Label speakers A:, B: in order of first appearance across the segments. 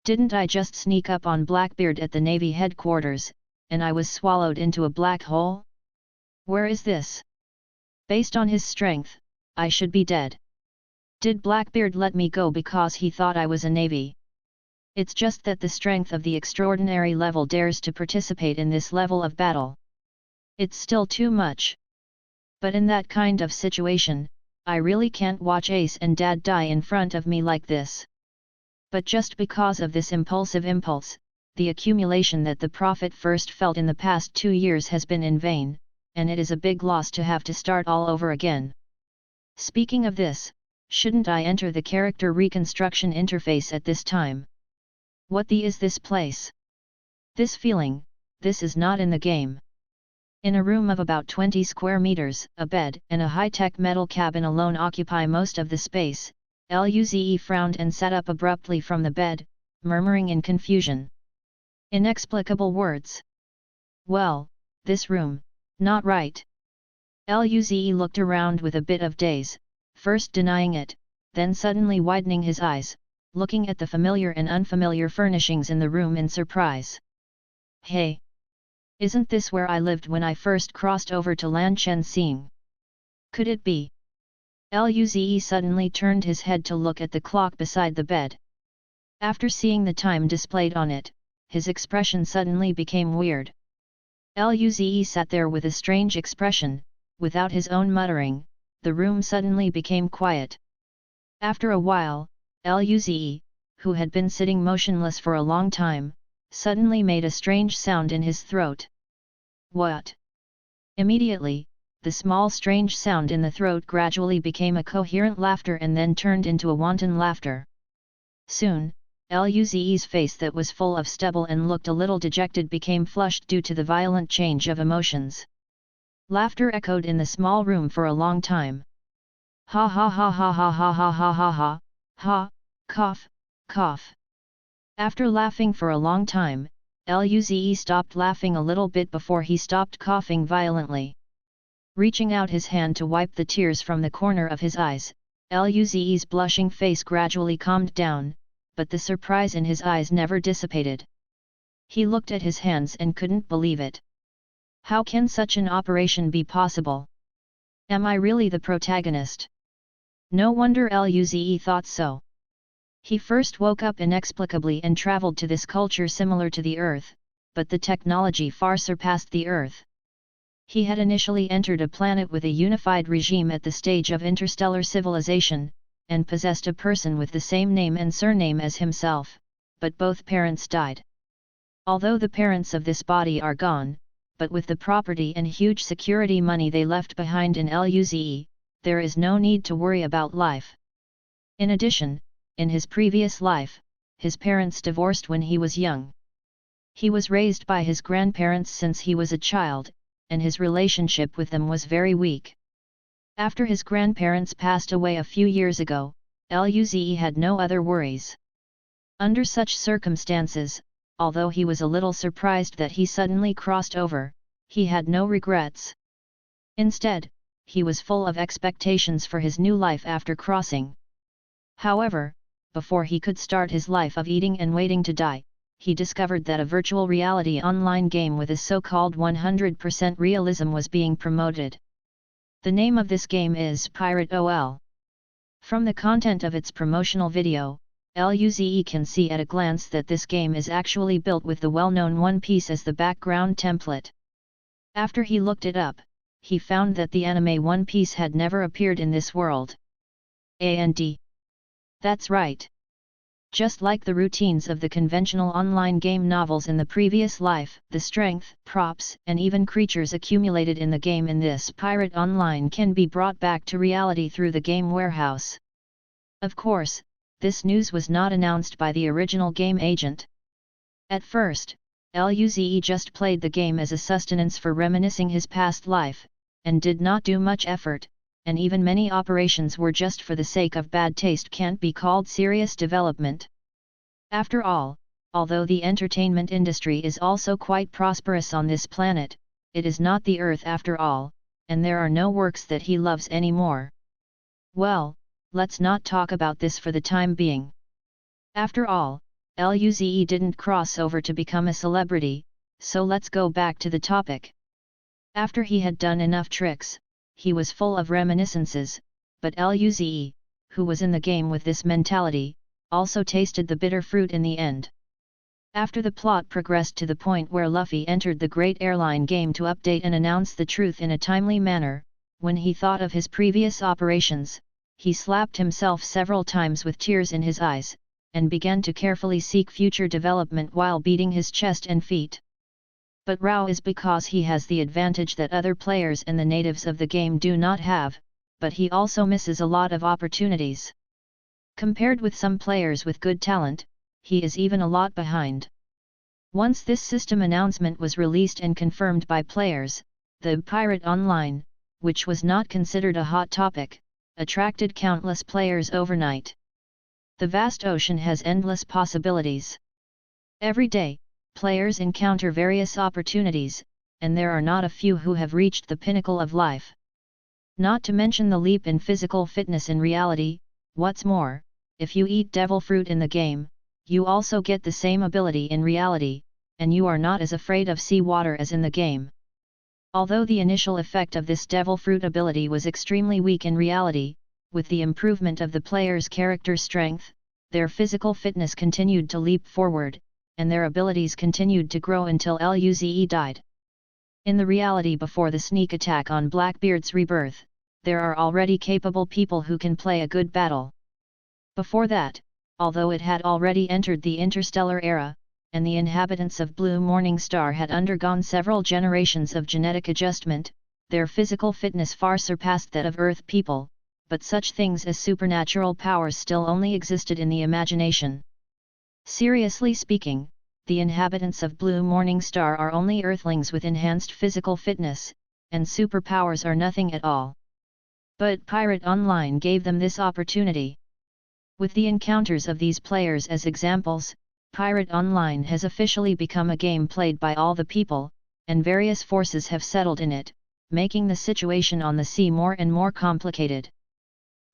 A: Didn't I just sneak up on Blackbeard at the Navy headquarters, and I was swallowed into a black hole? Where is this? Based on his strength, I should be dead. Did Blackbeard let me go because he thought I was a Navy? It's just that the strength of the extraordinary level dares to participate in this level of battle. It's still too much. But in that kind of situation, I really can't watch Ace and Dad die in front of me like this. But just because of this impulse, the accumulation that the Prophet first felt in the past 2 years has been in vain, and it is a big loss to have to start all over again. Speaking of this, shouldn't I enter the character reconstruction interface at this time? What the is this place? This feeling, this is not in the game. In a room of about 20 square meters, a bed and a high-tech metal cabin alone occupy most of the space. Luze frowned and sat up abruptly from the bed, murmuring in confusion. Inexplicable words. Well, this room, not right. Luze looked around with a bit of daze, first denying it, then suddenly widening his eyes, looking at the familiar and unfamiliar furnishings in the room in surprise. Hey! Isn't this where I lived when I first crossed over to Lanchen Xing? Could it be? Luze suddenly turned his head to look at the clock beside the bed. After seeing the time displayed on it, his expression suddenly became weird. Luze sat there with a strange expression. Without his own muttering, the room suddenly became quiet. After a while, Luze, who had been sitting motionless for a long time, suddenly made a strange sound in his throat. What? Immediately, the small strange sound in the throat gradually became a coherent laughter and then turned into a wanton laughter. Soon, Luze's face that was full of stubble and looked a little dejected became flushed due to the violent change of emotions. Laughter echoed in the small room for a long time. Ha ha ha ha ha ha ha ha ha ha, ha, cough, cough. After laughing for a long time, Luze stopped laughing a little bit before he stopped coughing violently. Reaching out his hand to wipe the tears from the corner of his eyes, Luze's blushing face gradually calmed down, but the surprise in his eyes never dissipated. He looked at his hands and couldn't believe it. How can such an operation be possible? Am I really the protagonist? No wonder Luze thought so. He first woke up inexplicably and traveled to this culture similar to the Earth, but the technology far surpassed the Earth. He had initially entered a planet with a unified regime at the stage of interstellar civilization, and possessed a person with the same name and surname as himself, but both parents died. Although the parents of this body are gone, but with the property and huge security money they left behind in Luze, there is no need to worry about life. In addition, in his previous life, his parents divorced when he was young. He was raised by his grandparents since he was a child, and his relationship with them was very weak. After his grandparents passed away a few years ago, Luze had no other worries. Under such circumstances, although he was a little surprised that he suddenly crossed over, he had no regrets. Instead, he was full of expectations for his new life after crossing. However, before he could start his life of eating and waiting to die, he discovered that a virtual reality online game with a so-called 100% realism was being promoted. The name of this game is Pirate OL. From the content of its promotional video, Luze can see at a glance that this game is actually built with the well-known One Piece as the background template. After he looked it up, he found that the anime One Piece had never appeared in this world. And that's right. Just like the routines of the conventional online game novels in the previous life, the strength, props, and even creatures accumulated in the game in this Pirate Online can be brought back to reality through the game warehouse. Of course, this news was not announced by the original game agent. At first, Luze just played the game as a sustenance for reminiscing his past life, and did not do much effort, and even many operations were just for the sake of bad taste can't be called serious development. After all, although the entertainment industry is also quite prosperous on this planet, it is not the Earth after all, and there are no works that he loves anymore. Well, let's not talk about this for the time being. After all, Luze didn't cross over to become a celebrity, so let's go back to the topic. After he had done enough tricks, he was full of reminiscences, but Luze, who was in the game with this mentality, also tasted the bitter fruit in the end. After the plot progressed to the point where Luffy entered the Great Airline game to update and announce the truth in a timely manner, when he thought of his previous operations, he slapped himself several times with tears in his eyes, and began to carefully seek future development while beating his chest and feet. But Rao is because he has the advantage that other players and the natives of the game do not have, but he also misses a lot of opportunities. Compared with some players with good talent, he is even a lot behind. Once this system announcement was released and confirmed by players, the Pirate Online, which was not considered a hot topic, attracted countless players overnight. The vast ocean has endless possibilities. Every day, players encounter various opportunities, and there are not a few who have reached the pinnacle of life. Not to mention the leap in physical fitness in reality. What's more, if you eat devil fruit in the game, you also get the same ability in reality, and you are not as afraid of sea water as in the game. Although the initial effect of this devil fruit ability was extremely weak in reality, with the improvement of the player's character strength, their physical fitness continued to leap forward, and their abilities continued to grow until Luze died. In the reality before the sneak attack on Blackbeard's rebirth, there are already capable people who can play a good battle. Before that, although it had already entered the interstellar era, and the inhabitants of Blue Morning Star had undergone several generations of genetic adjustment, their physical fitness far surpassed that of Earth people, but such things as supernatural powers still only existed in the imagination. Seriously speaking, the inhabitants of Blue Morning Star are only Earthlings with enhanced physical fitness, and superpowers are nothing at all. But Pirate Online gave them this opportunity. With the encounters of these players as examples, Pirate Online has officially become a game played by all the people, and various forces have settled in it, making the situation on the sea more and more complicated.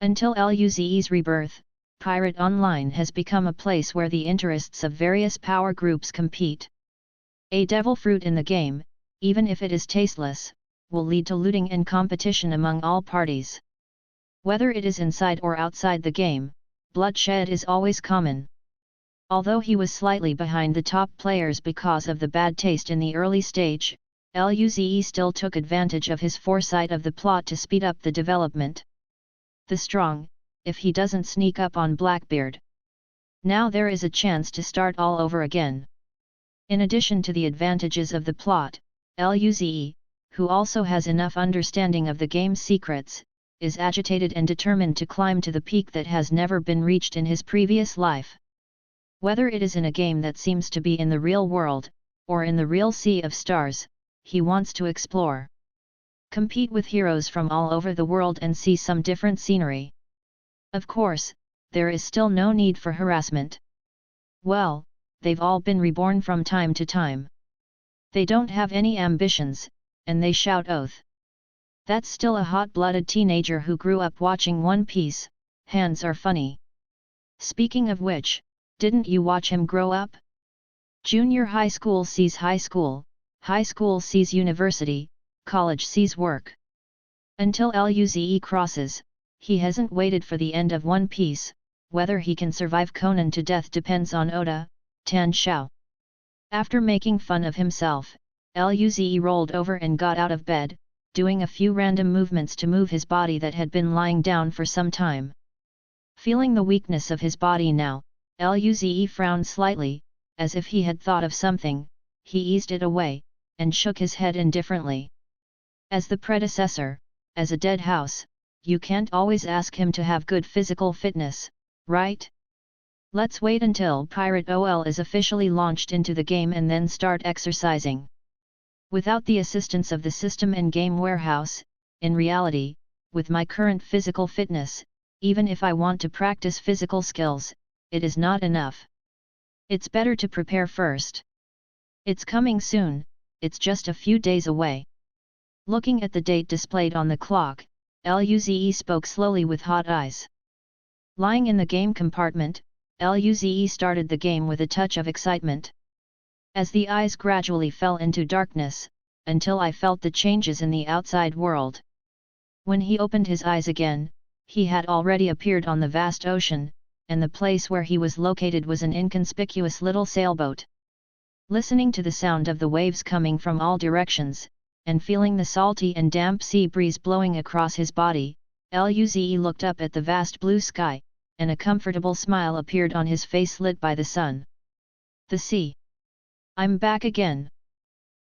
A: Until Luze's rebirth, Pirate Online has become a place where the interests of various power groups compete. A devil fruit in the game, even if it is tasteless, will lead to looting and competition among all parties. Whether it is inside or outside the game, bloodshed is always common. Although he was slightly behind the top players because of the bad taste in the early stage, Luze still took advantage of his foresight of the plot to speed up the development. The strong, if he doesn't sneak up on Blackbeard. Now there is a chance to start all over again. In addition to the advantages of the plot, Luze, who also has enough understanding of the game's secrets, is agitated and determined to climb to the peak that has never been reached in his previous life. Whether it is in a game that seems to be in the real world, or in the real sea of stars, he wants to explore. Compete with heroes from all over the world and see some different scenery. Of course, there is still no need for harassment. Well, they've all been reborn from time to time. They don't have any ambitions, and they shout oath. That's still a hot-blooded teenager who grew up watching One Piece. Hands are funny. Speaking of which, didn't you watch him grow up? Junior high school sees high school sees university, college sees work. Until Luze crosses, he hasn't waited for the end of One Piece. Whether he can survive Conan to death depends on Oda, Tan Shao. After making fun of himself, Luze rolled over and got out of bed, doing a few random movements to move his body that had been lying down for some time. Feeling the weakness of his body now, Luze frowned slightly, as if he had thought of something. He eased it away, and shook his head indifferently. As the predecessor, as a dead house, you can't always ask him to have good physical fitness, right? Let's wait until Pirate OL is officially launched into the game and then start exercising. Without the assistance of the system and game warehouse, in reality, with my current physical fitness, even if I want to practice physical skills, it is not enough. It's better to prepare first. It's coming soon, it's just a few days away. Looking at the date displayed on the clock, Luze spoke slowly with hot eyes. Lying in the game compartment, Luze started the game with a touch of excitement. As the eyes gradually fell into darkness, until I felt the changes in the outside world. When he opened his eyes again, he had already appeared on the vast ocean, and the place where he was located was an inconspicuous little sailboat. Listening to the sound of the waves coming from all directions, and feeling the salty and damp sea breeze blowing across his body, Luze looked up at the vast blue sky, and a comfortable smile appeared on his face lit by the sun. The sea. I'm back again.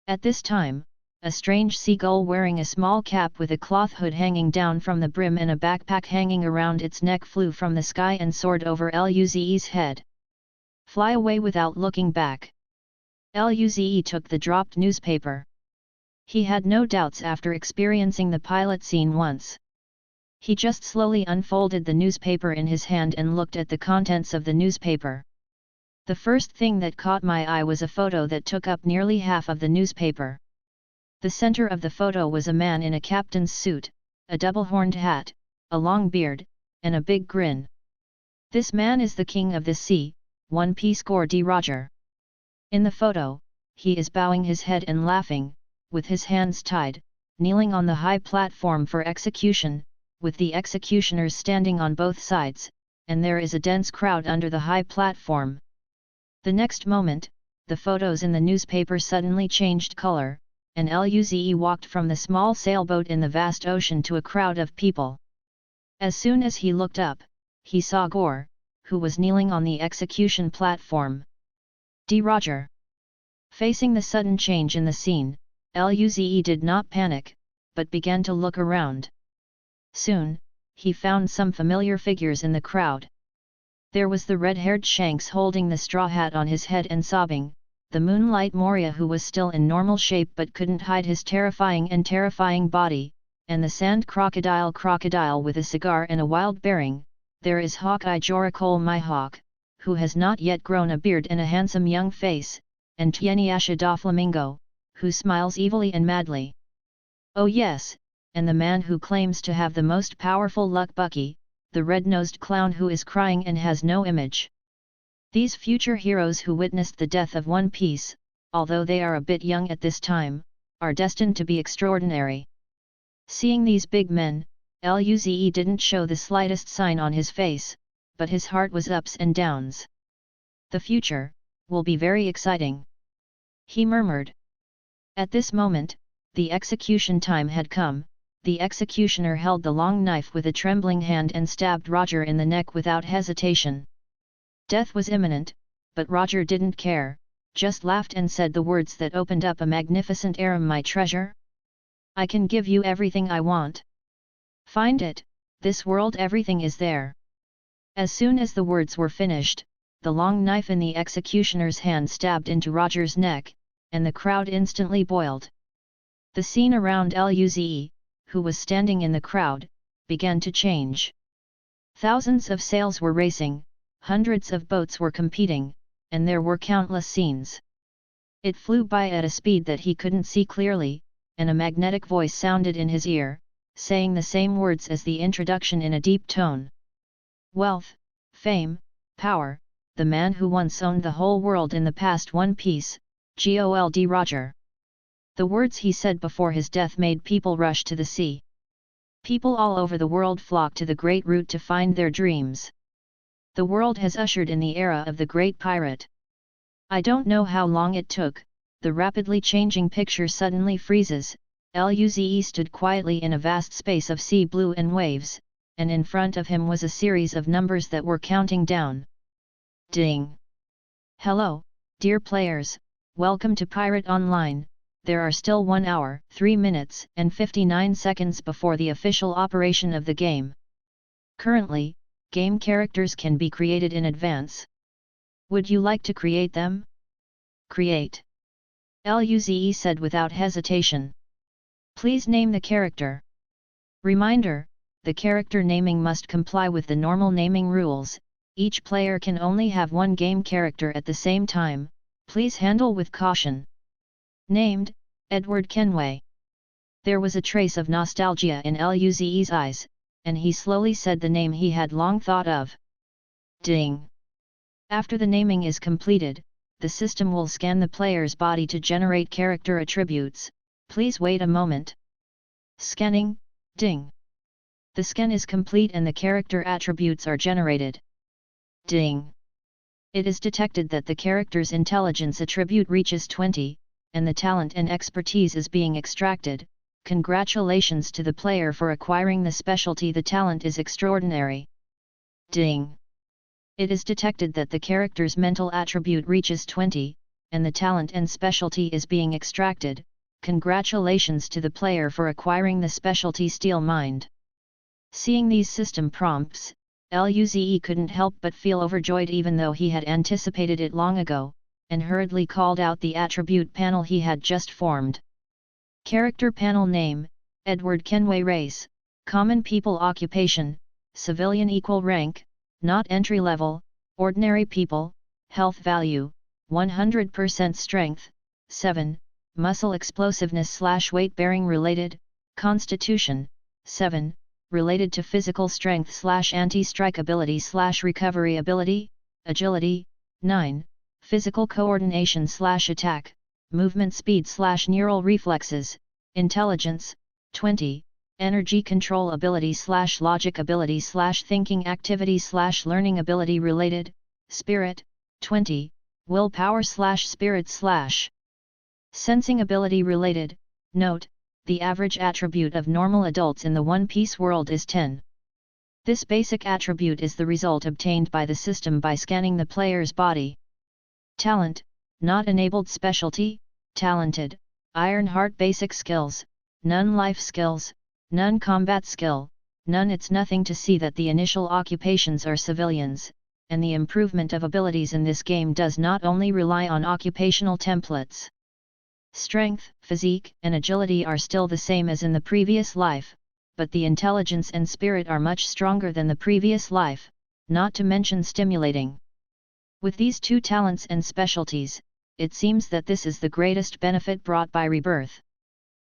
A: At this time, a strange seagull wearing a small cap with a cloth hood hanging down from the brim and a backpack hanging around its neck flew from the sky and soared over Luze's head. Fly away without looking back. Luze took the dropped newspaper. He had no doubts after experiencing the pilot scene once. He just slowly unfolded the newspaper in his hand and looked at the contents of the newspaper. The first thing that caught my eye was a photo that took up nearly half of the newspaper. The center of the photo was a man in a captain's suit, a double-horned hat, a long beard, and a big grin. This man is the king of the sea, One Piece Gordy Roger. In the photo, he is bowing his head and laughing, with his hands tied, kneeling on the high platform for execution, with the executioners standing on both sides, and there is a dense crowd under the high platform. The next moment, the photos in the newspaper suddenly changed color, and Luze walked from the small sailboat in the vast ocean to a crowd of people. As soon as he looked up, he saw Gore, who was kneeling on the execution platform. D. Roger. Facing the sudden change in the scene, Luze did not panic, but began to look around. Soon, he found some familiar figures in the crowd. There was the red-haired Shanks holding the straw hat on his head and sobbing, the Moonlight Moria who was still in normal shape but couldn't hide his terrifying body, and the Sand Crocodile with a cigar and a wild bearing. There is Hawkeye Joracole Mihawk, who has not yet grown a beard and a handsome young face, and Tieniasha Doflamingo, who smiles evilly and madly. Oh yes, and the man who claims to have the most powerful luck Bucky, the red-nosed clown who is crying and has no image. These future heroes who witnessed the death of One Piece, although they are a bit young at this time, are destined to be extraordinary. Seeing these big men, Luze didn't show the slightest sign on his face, but his heart was ups and downs. The future will be very exciting, he murmured. At this moment, the execution time had come. The executioner held the long knife with a trembling hand and stabbed Roger in the neck without hesitation. Death was imminent, but Roger didn't care, just laughed and said the words that opened up a magnificent harem, my treasure. I can give you everything I want. Find it, this world everything is there. As soon as the words were finished, the long knife in the executioner's hand stabbed into Roger's neck, and the crowd instantly boiled. The scene around Luze, who was standing in the crowd, began to change. Thousands of sails were racing, hundreds of boats were competing, and there were countless scenes. It flew by at a speed that he couldn't see clearly, and a magnetic voice sounded in his ear, saying the same words as the introduction in a deep tone. Wealth, fame, power, the man who once owned the whole world in the past One Piece, Gold Roger. The words he said before his death made people rush to the sea. People all over the world flocked to the Great Route to find their dreams. The world has ushered in the era of the Great Pirate. I don't know how long it took, the rapidly changing picture suddenly freezes. Luze stood quietly in a vast space of sea blue and waves, and in front of him was a series of numbers that were counting down. Ding! Hello, dear players, welcome to Pirate Online. There are still 1 hour, 3 minutes, and 59 seconds before the official operation of the game. Currently, game characters can be created in advance. Would you like to create them? Create. Luze said without hesitation. Please name the character. Reminder, the character naming must comply with the normal naming rules. Each player can only have one game character at the same time, please handle with caution. Named, Edward Kenway. There was a trace of nostalgia in Luze's eyes, and he slowly said the name he had long thought of. Ding! After the naming is completed, the system will scan the player's body to generate character attributes. Please wait a moment. Scanning, ding. The scan is complete and the character attributes are generated. Ding. It is detected that the character's intelligence attribute reaches 20, and the talent and expertise is being extracted. Congratulations to the player for acquiring the specialty. The talent is extraordinary. Ding. It is detected that the character's mental attribute reaches 20, and the talent and specialty is being extracted. Congratulations to the player for acquiring the specialty Steel Mind. Seeing these system prompts, Luze couldn't help but feel overjoyed even though he had anticipated it long ago, and hurriedly called out the attribute panel he had just formed. Character panel name, Edward Kenway. Race, common people. Occupation, civilian. Equal rank, not entry level, ordinary people. Health value, 100%. Strength, 7, muscle. Explosiveness / weight bearing. Related, constitution, 7, related to physical strength / anti-strike ability / recovery ability, agility, 9, physical coordination / attack, movement speed / neural reflexes, intelligence, 20, energy control ability / logic ability / thinking activity / learning ability. Related, spirit, 20, willpower / spirit / sensing ability. Related, note, the average attribute of normal adults in the One Piece world is 10. This basic attribute is the result obtained by the system by scanning the player's body. Talent, not enabled. Specialty, talented, Iron Heart. Basic skills, none. Life skills, none. Combat skill, none. It's nothing to see that the initial occupations are civilians, and the improvement of abilities in this game does not only rely on occupational templates. Strength, physique, and agility are still the same as in the previous life, but the intelligence and spirit are much stronger than the previous life, not to mention stimulating. With these two talents and specialties, it seems that this is the greatest benefit brought by rebirth.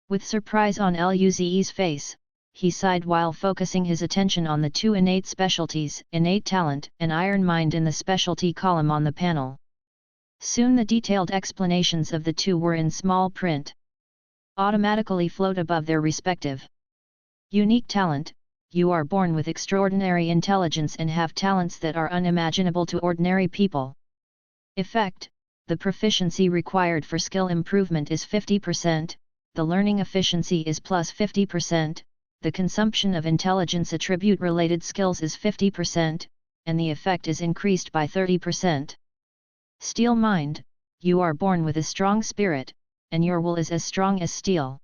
A: With surprise on Luze's face, he sighed while focusing his attention on the two innate specialties, innate talent and iron mind, in the specialty column on the panel. Soon the detailed explanations of the two were in small print. Automatically float above their respective. Unique talent, you are born with extraordinary intelligence and have talents that are unimaginable to ordinary people. Effect, the proficiency required for skill improvement is 50%, the learning efficiency is plus 50%, the consumption of intelligence attribute related skills is 50%, and the effect is increased by 30%. Steel Mind, you are born with a strong spirit, and your will is as strong as steel.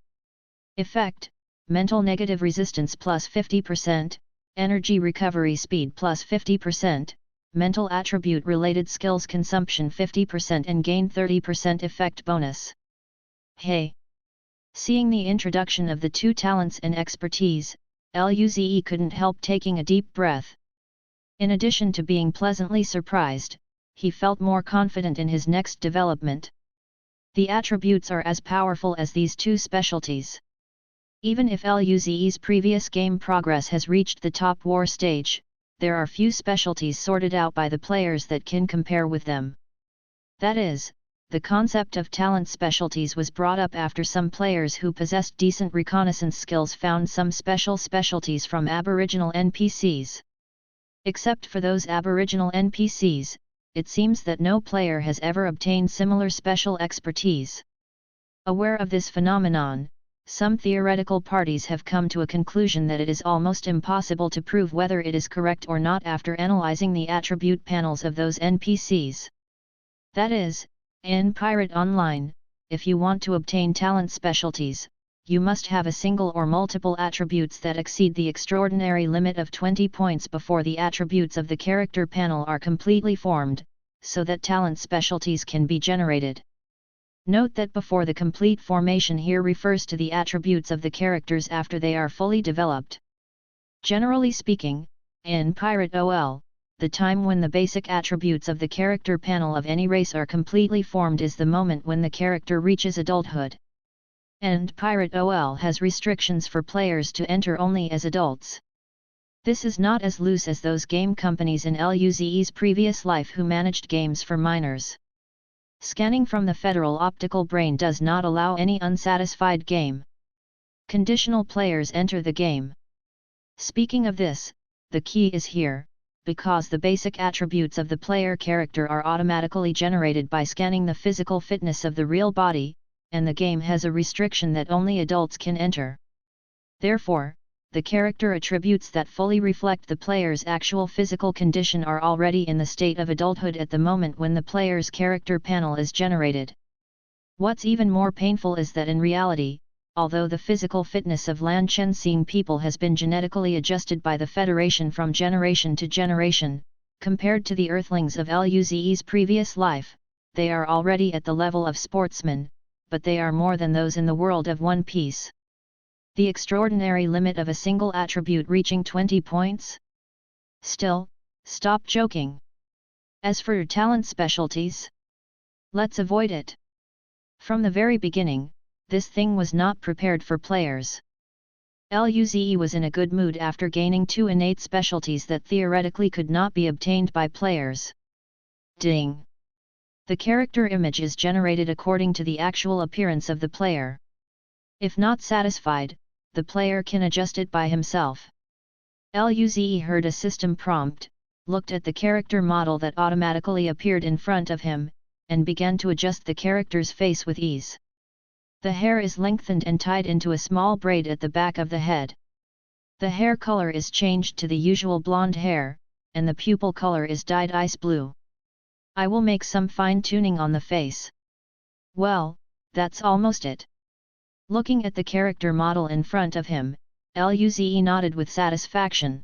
A: Effect, mental negative resistance plus 50%, energy recovery speed plus 50%, mental attribute related skills consumption 50% and gain 30%. Effect bonus. Hey! Seeing the introduction of the two talents and expertise, Luze couldn't help taking a deep breath. In addition to being pleasantly surprised, he felt more confident in his next development. The attributes are as powerful as these two specialties. Even if Luze's previous game progress has reached the top war stage, there are few specialties sorted out by the players that can compare with them. That is, the concept of talent specialties was brought up after some players who possessed decent reconnaissance skills found some special specialties from Aboriginal NPCs. Except for those Aboriginal NPCs, it seems that no player has ever obtained similar special expertise. Aware of this phenomenon, some theoretical parties have come to a conclusion that it is almost impossible to prove whether it is correct or not after analyzing the attribute panels of those NPCs. That is, in Pirate Online, if you want to obtain talent specialties, you must have a single or multiple attributes that exceed the extraordinary limit of 20 points before the attributes of the character panel are completely formed, so that talent specialties can be generated. Note that before the complete formation here refers to the attributes of the characters after they are fully developed. Generally speaking, in Pirate OL, the time when the basic attributes of the character panel of any race are completely formed is the moment when the character reaches adulthood. And Pirate OL has restrictions for players to enter only as adults. This is not as loose as those game companies in LUZE's previous life who managed games for minors. Scanning from the Federal Optical Brain does not allow any unsatisfied game. Conditional players enter the game. Speaking of this, the key is here, because the basic attributes of the player character are automatically generated by scanning the physical fitness of the real body, and the game has a restriction that only adults can enter. Therefore, the character attributes that fully reflect the player's actual physical condition are already in the state of adulthood at the moment when the player's character panel is generated. What's even more painful is that in reality, although the physical fitness of Lan-Chen-Xing people has been genetically adjusted by the Federation from generation to generation, compared to the Earthlings of LUZE's previous life, they are already at the level of sportsmen, but they are more than those in the world of One Piece. The extraordinary limit of a single attribute reaching 20 points? Still, stop joking. As for your talent specialties, let's avoid it. From the very beginning, this thing was not prepared for players. LUZE was in a good mood after gaining 2 innate specialties that theoretically could not be obtained by players. Ding! The character image is generated according to the actual appearance of the player. If not satisfied, the player can adjust it by himself. LUZE heard a system prompt, looked at the character model that automatically appeared in front of him, and began to adjust the character's face with ease. The hair is lengthened and tied into a small braid at the back of the head. The hair color is changed to the usual blonde hair, and the pupil color is dyed ice blue. I will make some fine-tuning on the face. Well, that's almost it. Looking at the character model in front of him, LUZE nodded with satisfaction.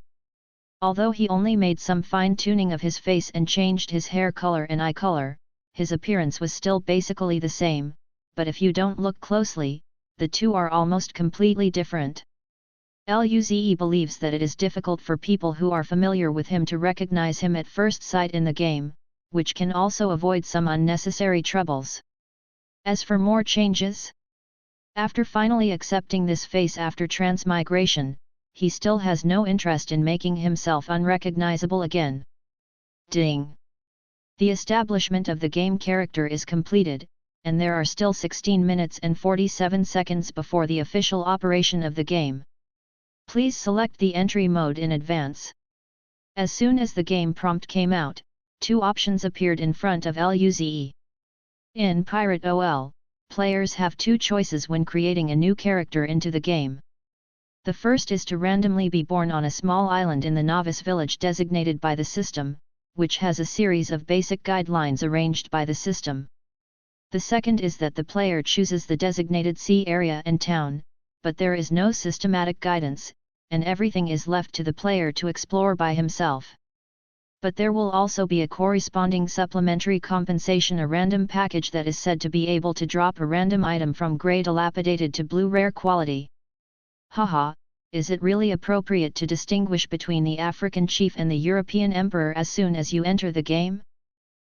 A: Although he only made some fine-tuning of his face and changed his hair color and eye color, his appearance was still basically the same, but if you don't look closely, the two are almost completely different. LUZE believes that it is difficult for people who are familiar with him to recognize him at first sight in the game, which can also avoid some unnecessary troubles. As for more changes, after finally accepting this face after transmigration, he still has no interest in making himself unrecognizable again. Ding! The establishment of the game character is completed, and there are still 16 minutes and 47 seconds before the official operation of the game. Please select the entry mode in advance. As soon as the game prompt came out, 2 options appeared in front of LUZE. In Pirate OL, players have 2 choices when creating a new character into the game. The first is to randomly be born on a small island in the novice village designated by the system, which has a series of basic guidelines arranged by the system. The second is that the player chooses the designated sea area and town, but there is no systematic guidance, and everything is left to the player to explore by himself. But there will also be a corresponding supplementary compensation, a random package that is said to be able to drop a random item from grey dilapidated to blue rare quality. Haha, is it really appropriate to distinguish between the African chief and the European emperor as soon as you enter the game?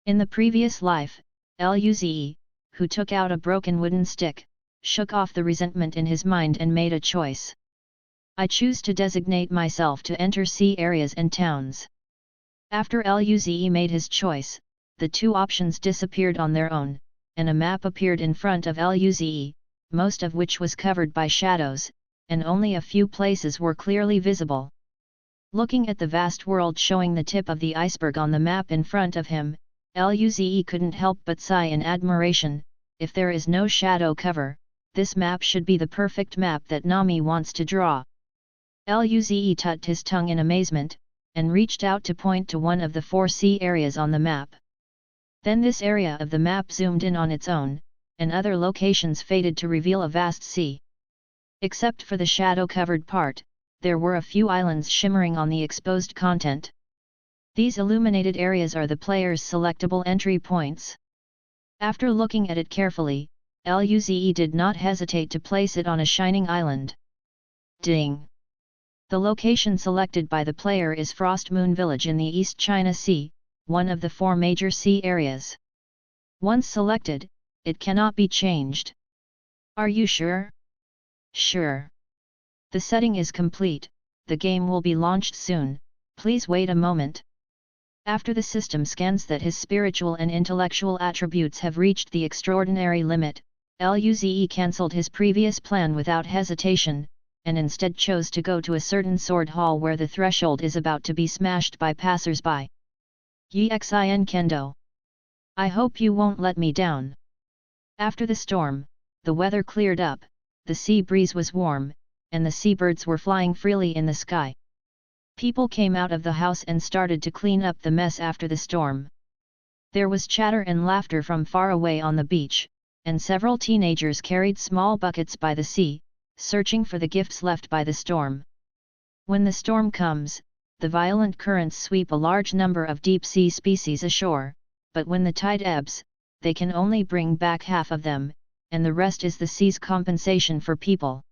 A: In the previous life, LUZE, who took out a broken wooden stick, shook off the resentment in his mind and made a choice. I choose to designate myself to enter sea areas and towns. After LUZE made his choice, the 2 options disappeared on their own, and a map appeared in front of LUZE, most of which was covered by shadows, and only a few places were clearly visible. Looking at the vast world showing the tip of the iceberg on the map in front of him, LUZE couldn't help but sigh in admiration. If there is no shadow cover, this map should be the perfect map that Nami wants to draw. LUZE tucked his tongue in amazement, and reached out to point to one of the 4 sea areas on the map. Then this area of the map zoomed in on its own, and other locations faded to reveal a vast sea. Except for the shadow-covered part, there were a few islands shimmering on the exposed content. These illuminated areas are the player's selectable entry points. After looking at it carefully, LUZE did not hesitate to place it on a shining island. Ding! The location selected by the player is Frost Moon Village in the East China Sea, one of the 4 major sea areas. Once selected, it cannot be changed. Are you sure? Sure. The setting is complete, the game will be launched soon, please wait a moment. After the system scans that his spiritual and intellectual attributes have reached the extraordinary limit, Luze cancelled his previous plan without hesitation, and instead chose to go to a certain sword hall where the threshold is about to be smashed by passers-by. Yixin Kendo. I hope you won't let me down. After the storm, the weather cleared up, the sea breeze was warm, and the seabirds were flying freely in the sky. People came out of the house and started to clean up the mess after the storm. There was chatter and laughter from far away on the beach, and several teenagers carried small buckets by the sea, searching for the gifts left by the storm. When the storm comes, the violent currents sweep a large number of deep-sea species ashore, but when the tide ebbs, they can only bring back half of them, and the rest is the sea's compensation for people.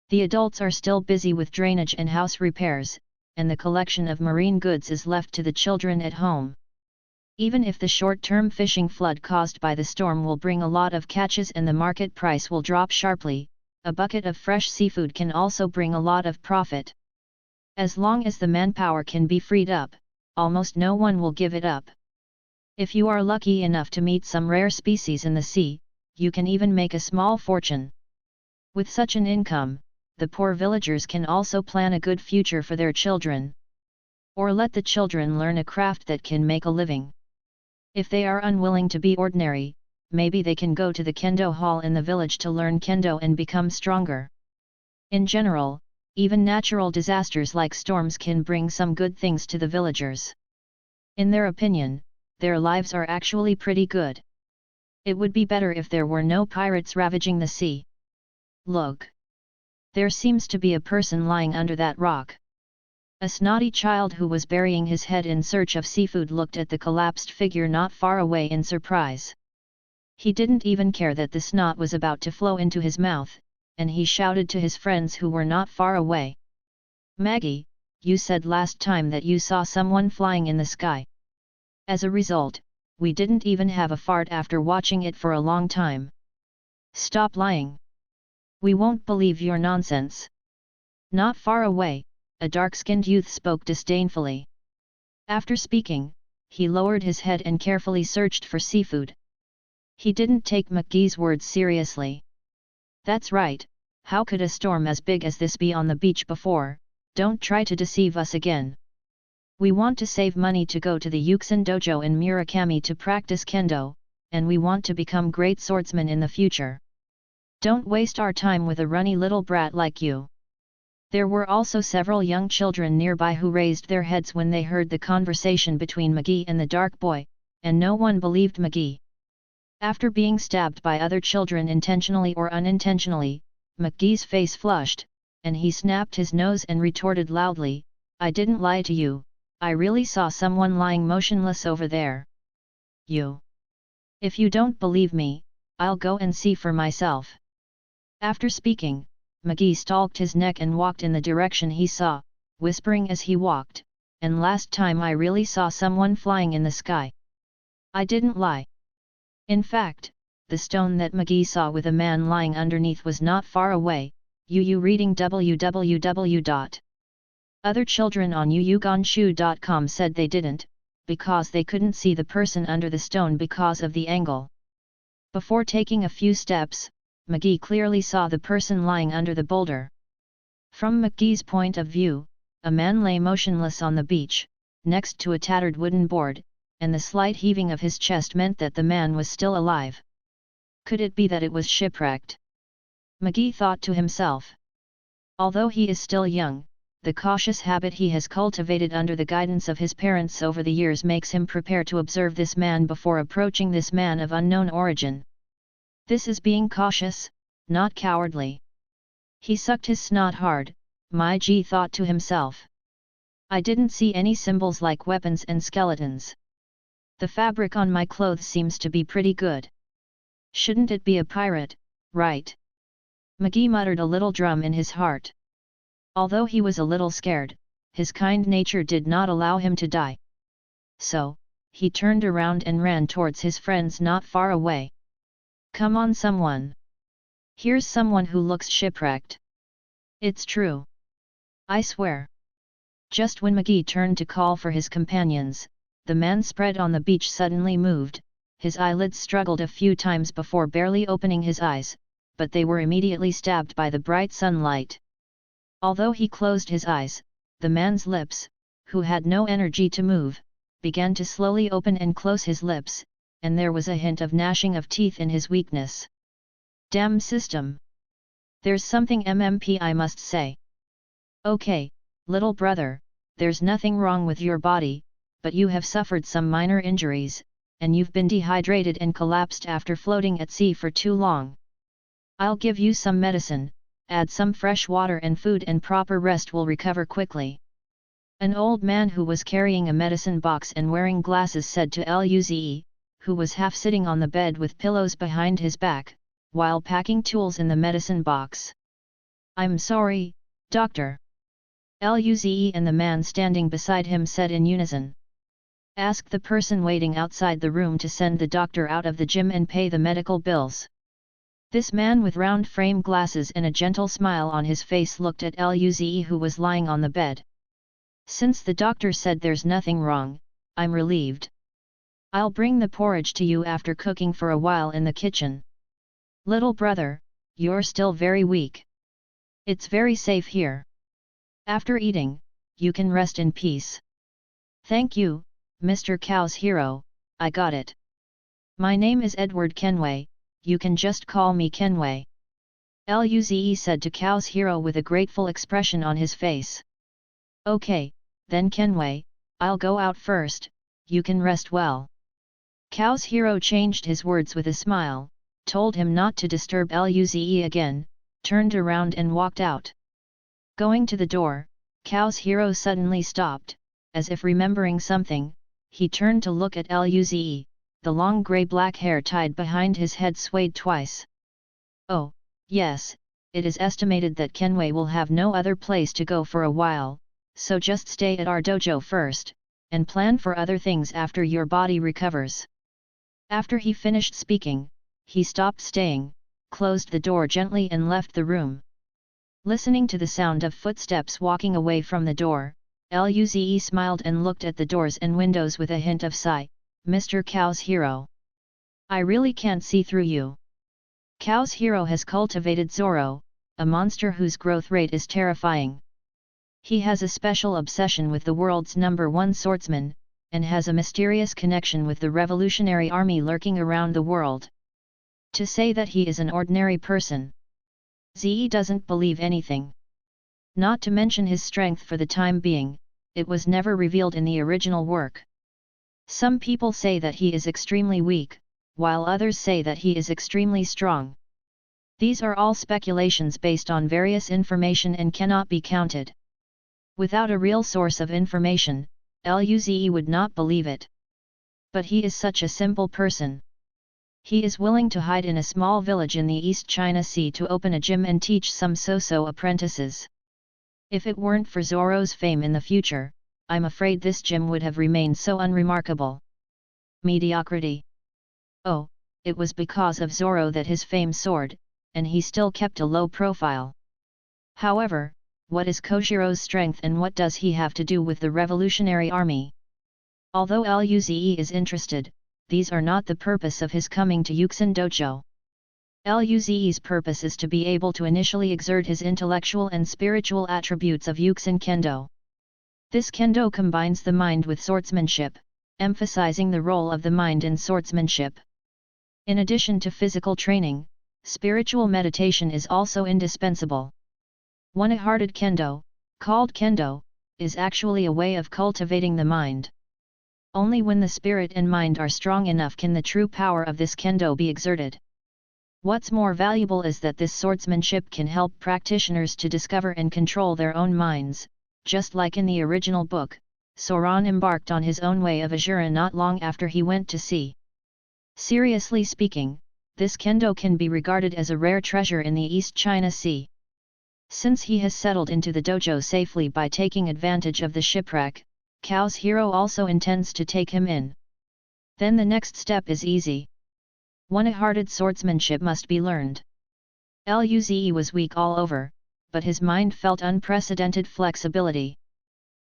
A: The adults are still busy with drainage and house repairs, and the collection of marine goods is left to the children at home. Even if the short-term fishing flood caused by the storm will bring a lot of catches and the market price will drop sharply, a bucket of fresh seafood can also bring a lot of profit. As long as the manpower can be freed up, almost no one will give it up. If you are lucky enough to meet some rare species in the sea, you can even make a small fortune. With such an income, the poor villagers can also plan a good future for their children. Or let the children learn a craft that can make a living. If they are unwilling to be ordinary, maybe they can go to the kendo hall in the village to learn kendo and become stronger. In general, even natural disasters like storms can bring some good things to the villagers. In their opinion, their lives are actually pretty good. It would be better if there were no pirates ravaging the sea. Look! There seems to be a person lying under that rock. A snotty child who was burying his head in search of seafood looked at the collapsed figure not far away in surprise. He didn't even care that the snot was about to flow into his mouth, and he shouted to his friends who were not far away. Maggie, you said last time that you saw someone flying in the sky. As a result, we didn't even have a fart after watching it for a long time. Stop lying. We won't believe your nonsense. Not far away, a dark-skinned youth spoke disdainfully. After speaking, he lowered his head and carefully searched for seafood. He didn't take McGee's words seriously. That's right, how could a storm as big as this be on the beach before? Don't try to deceive us again. We want to save money to go to the Yuxin dojo in Murakami to practice kendo, and we want to become great swordsmen in the future. Don't waste our time with a runny little brat like you. There were also several young children nearby who raised their heads when they heard the conversation between McGee and the dark boy, and no one believed McGee. After being stabbed by other children intentionally or unintentionally, McGee's face flushed, and he snapped his nose and retorted loudly, I didn't lie to you, I really saw someone lying motionless over there. You. If you don't believe me, I'll go and see for myself. After speaking, McGee stalked his neck and walked in the direction he saw, whispering as he walked, and last time I really saw someone flying in the sky. I didn't lie. In fact, the stone that McGee saw with a man lying underneath was not far away. Reading www. Other children on yuyugonshu.com said they didn't, because they couldn't see the person under the stone because of the angle. Before taking a few steps, McGee clearly saw the person lying under the boulder. From McGee's point of view, a man lay motionless on the beach, next to a tattered wooden board, and the slight heaving of his chest meant that the man was still alive. Could it be that it was shipwrecked? McGee thought to himself. Although he is still young, the cautious habit he has cultivated under the guidance of his parents over the years makes him prepare to observe this man before approaching this man of unknown origin. This is being cautious, not cowardly. He sucked his snot hard, McGee thought to himself. I didn't see any symbols like weapons and skeletons. The fabric on my clothes seems to be pretty good. Shouldn't it be a pirate, right? McGee muttered a little drum in his heart. Although he was a little scared, his kind nature did not allow him to die. So, he turned around and ran towards his friends not far away. Come on someone. Here's someone who looks shipwrecked. It's true. I swear. Just when McGee turned to call for his companions, the man spread on the beach suddenly moved, his eyelids struggled a few times before barely opening his eyes, but they were immediately stabbed by the bright sunlight. Although he closed his eyes, the man's lips, who had no energy to move, began to slowly open and close his lips, and there was a hint of gnashing of teeth in his weakness. Damn system! There's something MMP I must say. Okay, little brother, there's nothing wrong with your body, but you have suffered some minor injuries, and you've been dehydrated and collapsed after floating at sea for too long. I'll give you some medicine, add some fresh water and food, and proper rest will recover quickly. An old man who was carrying a medicine box and wearing glasses said to Luze, who was half sitting on the bed with pillows behind his back, while packing tools in the medicine box. I'm sorry, doctor. Luze and the man standing beside him said in unison. Ask the person waiting outside the room to send the doctor out of the gym and pay the medical bills. This man with round frame glasses and a gentle smile on his face looked at Luze, who was lying on the bed. Since the doctor said there's nothing wrong, I'm relieved. I'll bring the porridge to you after cooking for a while in the kitchen. Little brother, you're still very weak. It's very safe here. After eating, you can rest in peace. Thank you, Mr. Cow's hero, I got it. My name is Edward Kenway, you can just call me Kenway. Luze said to Cow's hero with a grateful expression on his face. Okay, then Kenway, I'll go out first, you can rest well. Cow's hero changed his words with a smile, told him not to disturb Luze again, turned around and walked out. Going to the door, Cow's hero suddenly stopped, as if remembering something, he turned to look at Luze, the long grey-black hair tied behind his head swayed twice. Oh, yes, it is estimated that Kenway will have no other place to go for a while, so just stay at our dojo first, and plan for other things after your body recovers. After he finished speaking, he stopped staying, closed the door gently and left the room. Listening to the sound of footsteps walking away from the door, Luze smiled and looked at the doors and windows with a hint of sigh. Mr. Cow's hero. I really can't see through you. Cow's hero has cultivated Zoro, a monster whose growth rate is terrifying. He has a special obsession with the world's #1 swordsman, and has a mysterious connection with the Revolutionary Army lurking around the world. To say that he is an ordinary person, Ze doesn't believe anything. Not to mention his strength for the time being, it was never revealed in the original work. Some people say that he is extremely weak, while others say that he is extremely strong. These are all speculations based on various information and cannot be counted. Without a real source of information, Luze would not believe it. But he is such a simple person. He is willing to hide in a small village in the East China Sea to open a gym and teach some so-so apprentices. If it weren't for Zoro's fame in the future, I'm afraid this gym would have remained so unremarkable. Mediocrity. Oh, it was because of Zoro that his fame soared, and he still kept a low profile. However, what is Kojiro's strength and what does he have to do with the Revolutionary Army? Although Luze is interested, these are not the purpose of his coming to Yuxin Dojo. Luze's purpose is to be able to initially exert his intellectual and spiritual attributes of Yuxin Kendo. This Kendo combines the mind with swordsmanship, emphasizing the role of the mind in swordsmanship. In addition to physical training, spiritual meditation is also indispensable. One-hearted Kendo, called Kendo, is actually a way of cultivating the mind. Only when the spirit and mind are strong enough can the true power of this Kendo be exerted. What's more valuable is that this swordsmanship can help practitioners to discover and control their own minds, just like in the original book. Soran embarked on his own way of Azura not long after he went to sea. Seriously speaking, this Kendo can be regarded as a rare treasure in the East China Sea. Since he has settled into the dojo safely by taking advantage of the shipwreck, Cow's hero also intends to take him in. Then the next step is easy. One-hearted swordsmanship must be learned. Luze was weak all over, but his mind felt unprecedented flexibility.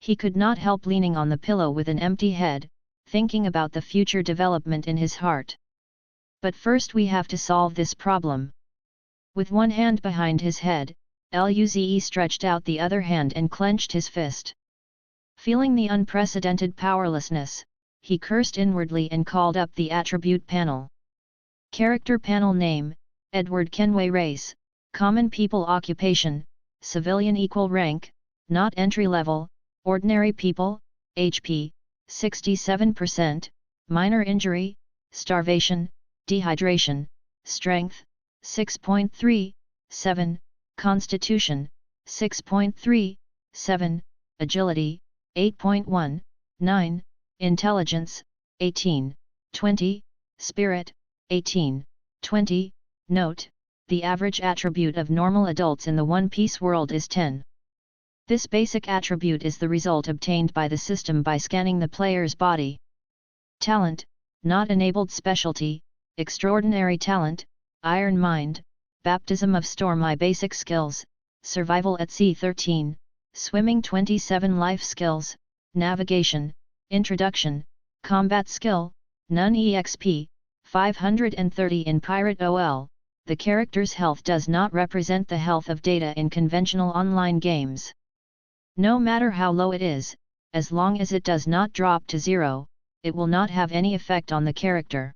A: He could not help leaning on the pillow with an empty head, thinking about the future development in his heart. But first we have to solve this problem. With one hand behind his head, Luze stretched out the other hand and clenched his fist. Feeling the unprecedented powerlessness, he cursed inwardly and called up the attribute panel. Character panel name, Edward Kenway race, common people occupation, civilian equal rank, not entry level, ordinary people, HP, 67%, minor injury, starvation, dehydration, strength, 6.37, constitution, 6.37, agility, 8.19, intelligence, 18.20, spirit, 18.20. Note, the average attribute of normal adults in the One Piece world is 10. This basic attribute is the result obtained by the system by scanning the player's body. Talent, not enabled specialty, extraordinary talent, iron mind, baptism of storm. I basic skills, survival at sea 13, swimming 27, life skills, navigation, introduction, combat skill, none. EXP, 530 in Pirate OL. The character's health does not represent the health of data in conventional online games. No matter how low it is, as long as it does not drop to 0, it will not have any effect on the character.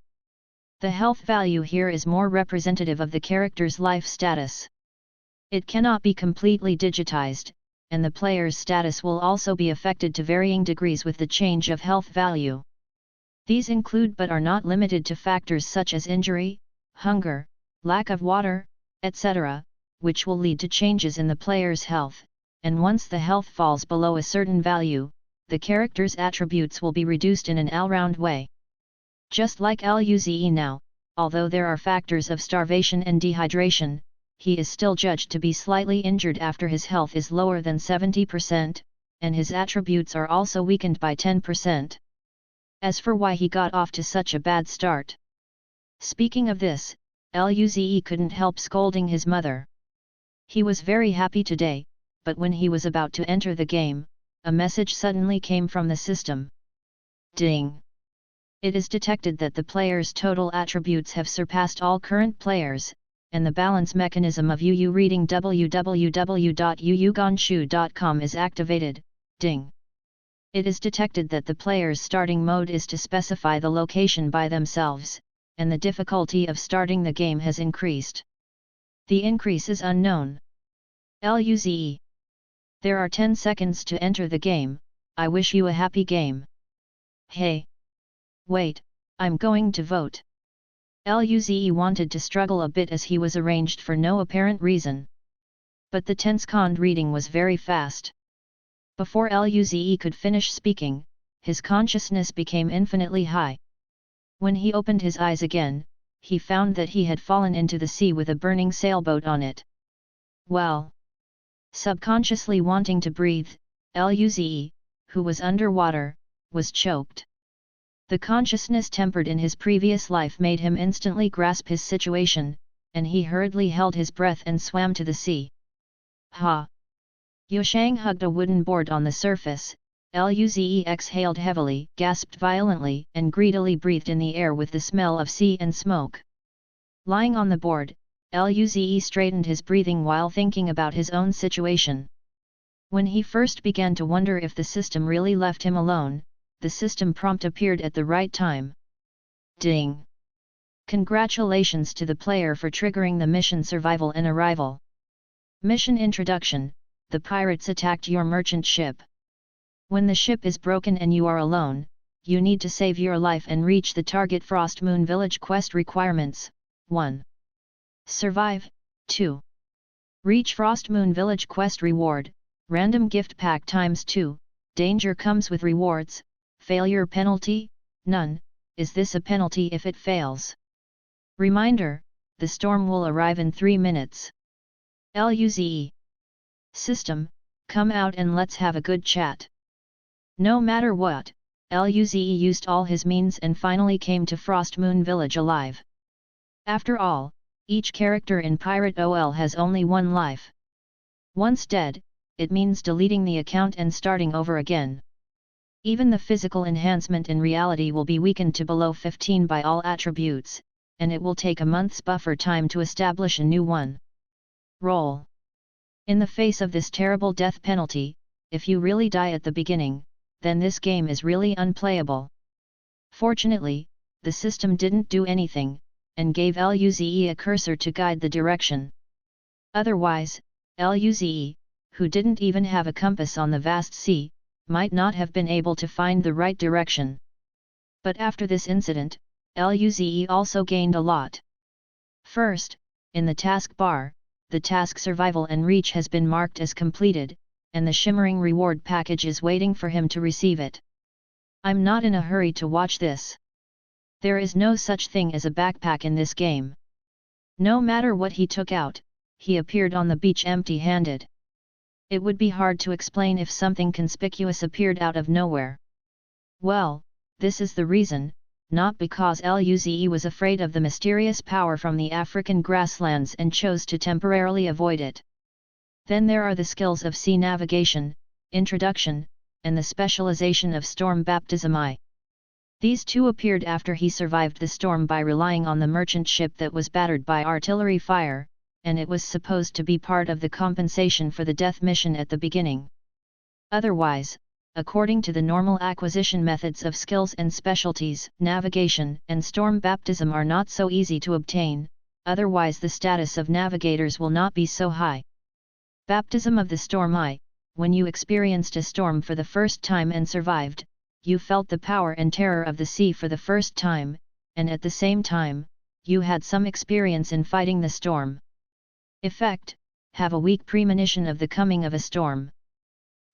A: The health value here is more representative of the character's life status. It cannot be completely digitized, and the player's status will also be affected to varying degrees with the change of health value. These include but are not limited to factors such as injury, hunger, lack of water, etc., which will lead to changes in the player's health, and once the health falls below a certain value, the character's attributes will be reduced in an all-round way. Just like Luze now, although there are factors of starvation and dehydration, he is still judged to be slightly injured after his health is lower than 70%, and his attributes are also weakened by 10%. As for why he got off to such a bad start. Speaking of this, Luze couldn't help scolding his mother. He was very happy today, but when he was about to enter the game, a message suddenly came from the system. Ding! It is detected that the player's total attributes have surpassed all current players, and the balance mechanism of UU reading www.uugonshu.com is activated. Ding! It is detected that the player's starting mode is to specify the location by themselves, and the difficulty of starting the game has increased. The increase is unknown. Luze. There are 10 seconds to enter the game. I wish you a happy game. Hey! Wait, I'm going to vote. Luze wanted to struggle a bit as he was arranged for no apparent reason. But the tense-conned reading was very fast. Before Luze could finish speaking, his consciousness became infinitely high. When he opened his eyes again, he found that he had fallen into the sea with a burning sailboat on it. Well! Subconsciously wanting to breathe, Luze, who was underwater, was choked. The consciousness tempered in his previous life made him instantly grasp his situation, and he hurriedly held his breath and swam to the sea. Ha! Yoshang hugged a wooden board on the surface. Luze exhaled heavily, gasped violently, and greedily breathed in the air with the smell of sea and smoke. Lying on the board, Luze straightened his breathing while thinking about his own situation. When he first began to wonder if the system really left him alone, the system prompt appeared at the right time. Ding! Congratulations to the player for triggering the mission Survival and Arrival. Mission Introduction: the pirates attacked your merchant ship. When the ship is broken and you are alone, you need to save your life and reach the target Frost Moon Village quest requirements. 1. Survive. 2. Reach Frost Moon Village quest reward, random gift pack ×2, danger comes with rewards, failure penalty, none, is this a penalty if it fails? Reminder, the storm will arrive in 3 minutes. Luze. System, come out and let's have a good chat. No matter what, Luze used all his means and finally came to Frost Moon Village alive. After all, each character in Pirate OL has only one life. Once dead, it means deleting the account and starting over again. Even the physical enhancement in reality will be weakened to below 15 by all attributes, and it will take a month's buffer time to establish a new one. Roll. In the face of this terrible death penalty, if you really die at the beginning, then this game is really unplayable. Fortunately, the system didn't do anything, and gave Luze a cursor to guide the direction. Otherwise, Luze, who didn't even have a compass on the vast sea, might not have been able to find the right direction. But after this incident, Luze also gained a lot. First, in the task bar, the task Survival and Reach has been marked as completed, and the shimmering reward package is waiting for him to receive it. I'm not in a hurry to watch this. There is no such thing as a backpack in this game. No matter what he took out, he appeared on the beach empty-handed. It would be hard to explain if something conspicuous appeared out of nowhere. Well, this is the reason, not because Luze was afraid of the mysterious power from the African grasslands and chose to temporarily avoid it. Then there are the skills of sea navigation, introduction, and the specialization of storm baptismi. These two appeared after he survived the storm by relying on the merchant ship that was battered by artillery fire, and it was supposed to be part of the compensation for the death mission at the beginning. Otherwise, according to the normal acquisition methods of skills and specialties, navigation and storm baptism are not so easy to obtain, otherwise the status of navigators will not be so high. Baptism of the Storm when you experienced a storm for the first time and survived, you felt the power and terror of the sea for the first time, and at the same time, you had some experience in fighting the storm. Effect: have a weak premonition of the coming of a storm.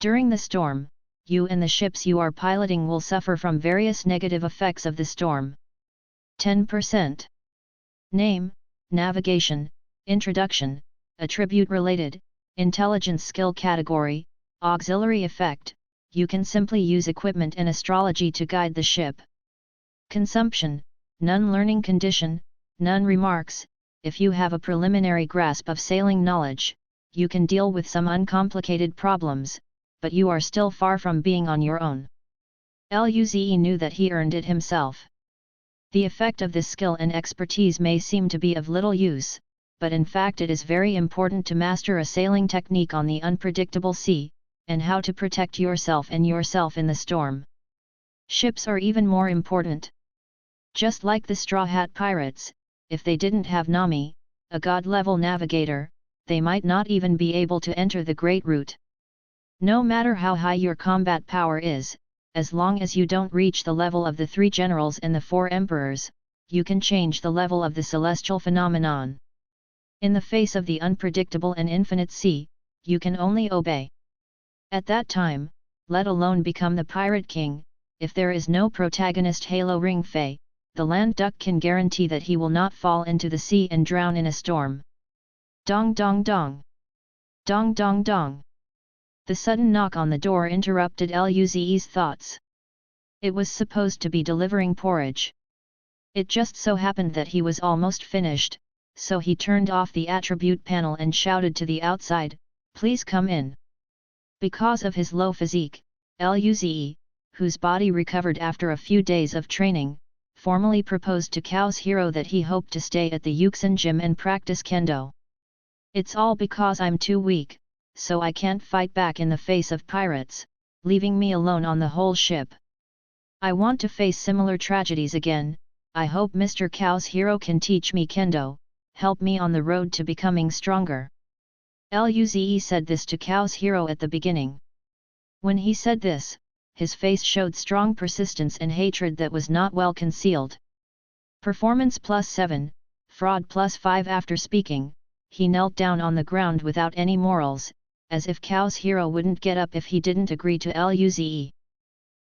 A: During the storm, you and the ships you are piloting will suffer from various negative effects of the storm. 10%. Name, Navigation, Introduction, Attribute Related, Intelligence Skill Category, Auxiliary Effect, you can simply use equipment and astrology to guide the ship. Consumption, none. Learning condition, none. Remarks: if you have a preliminary grasp of sailing knowledge, you can deal with some uncomplicated problems, but you are still far from being on your own. Luze knew that he earned it himself. The effect of this skill and expertise may seem to be of little use, but in fact it is very important to master a sailing technique on the unpredictable sea, and how to protect yourself in the storm. Ships are even more important. Just like the Straw Hat Pirates, if they didn't have Nami, a god-level navigator, they might not even be able to enter the Great Route. No matter how high your combat power is, as long as you don't reach the level of the 3 generals and the 4 emperors, you can change the level of the celestial phenomenon. In the face of the unpredictable and infinite sea, you can only obey. At that time, let alone become the Pirate King, if there is no protagonist Halo Ring Fei, the land duck can guarantee that he will not fall into the sea and drown in a storm. Dong dong dong. Dong dong dong. The sudden knock on the door interrupted Luze's thoughts. It was supposed to be delivering porridge. It just so happened that he was almost finished, so he turned off the attribute panel and shouted to the outside, "Please come in." Because of his low physique, Luze, whose body recovered after a few days of training, formally proposed to Chaos Hero that he hoped to stay at the Yuxin gym and practice kendo. "It's all because I'm too weak, so I can't fight back in the face of pirates, leaving me alone on the whole ship. I want to face similar tragedies again. I hope Mr. Chaos Hero can teach me kendo, help me on the road to becoming stronger." Luze said this to Chaos Hero at the beginning. When he said this, his face showed strong persistence and hatred that was not well concealed. Performance +7, fraud +5. After speaking, he knelt down on the ground without any morals, as if Chaos Hero wouldn't get up if he didn't agree to Luze.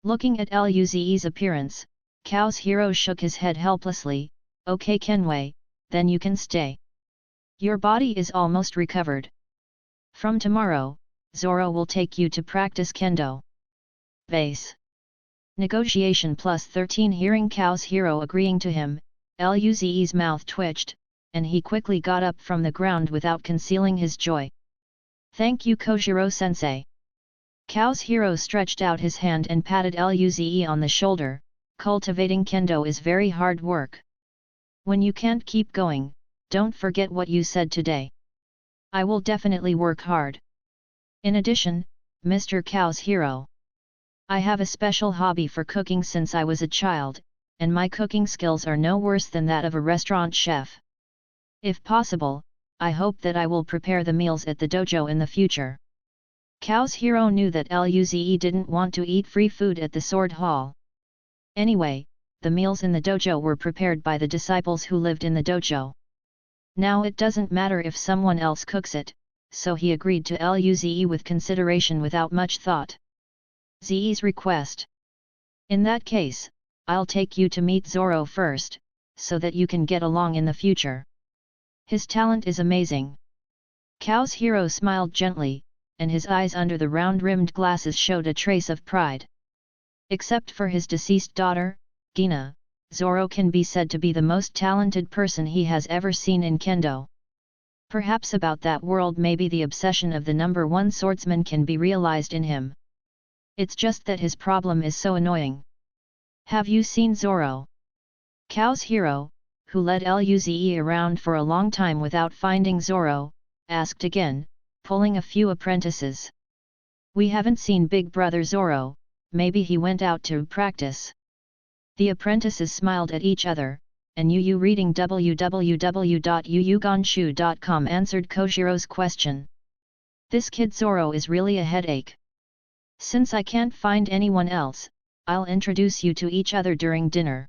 A: Looking at Luze's appearance, Chaos Hero shook his head helplessly. "Okay Kenway, then you can stay. Your body is almost recovered. From tomorrow, Zoro will take you to practice kendo." Base. Negotiation +13. Hearing Chaos Hero agreeing to him, Luze's mouth twitched, and he quickly got up from the ground without concealing his joy. Thank you Kojiro-sensei. Chaos Hero stretched out his hand and patted Luze on the shoulder. Cultivating kendo is very hard work. When you can't keep going, don't forget what you said today. I will definitely work hard. In addition, Mr. Chaos Hero, I have a special hobby for cooking since I was a child, and my cooking skills are no worse than that of a restaurant chef. If possible, I hope that I will prepare the meals at the dojo in the future. Chaos Hero knew that Luze didn't want to eat free food at the sword hall. Anyway, the meals in the dojo were prepared by the disciples who lived in the dojo. Now it doesn't matter if someone else cooks it, so he agreed to Luze with consideration without much thought. Ze's request. In that case, I'll take you to meet Zoro first, so that you can get along in the future. His talent is amazing. Chaos Hero smiled gently, and his eyes under the round-rimmed glasses showed a trace of pride. Except for his deceased daughter, Gina, Zoro can be said to be the most talented person he has ever seen in kendo. Perhaps about that world maybe the obsession of the number one swordsman can be realized in him. It's just that his problem is so annoying. Have you seen Zoro? Chaos Hero, who led Luze around for a long time without finding Zoro, asked again, pulling a few apprentices. We haven't seen Big Brother Zoro, maybe he went out to practice. The apprentices smiled at each other, and Yu reading www.yuyuganshu.com answered Kojiro's question. This kid Zoro is really a headache. Since I can't find anyone else, I'll introduce you to each other during dinner.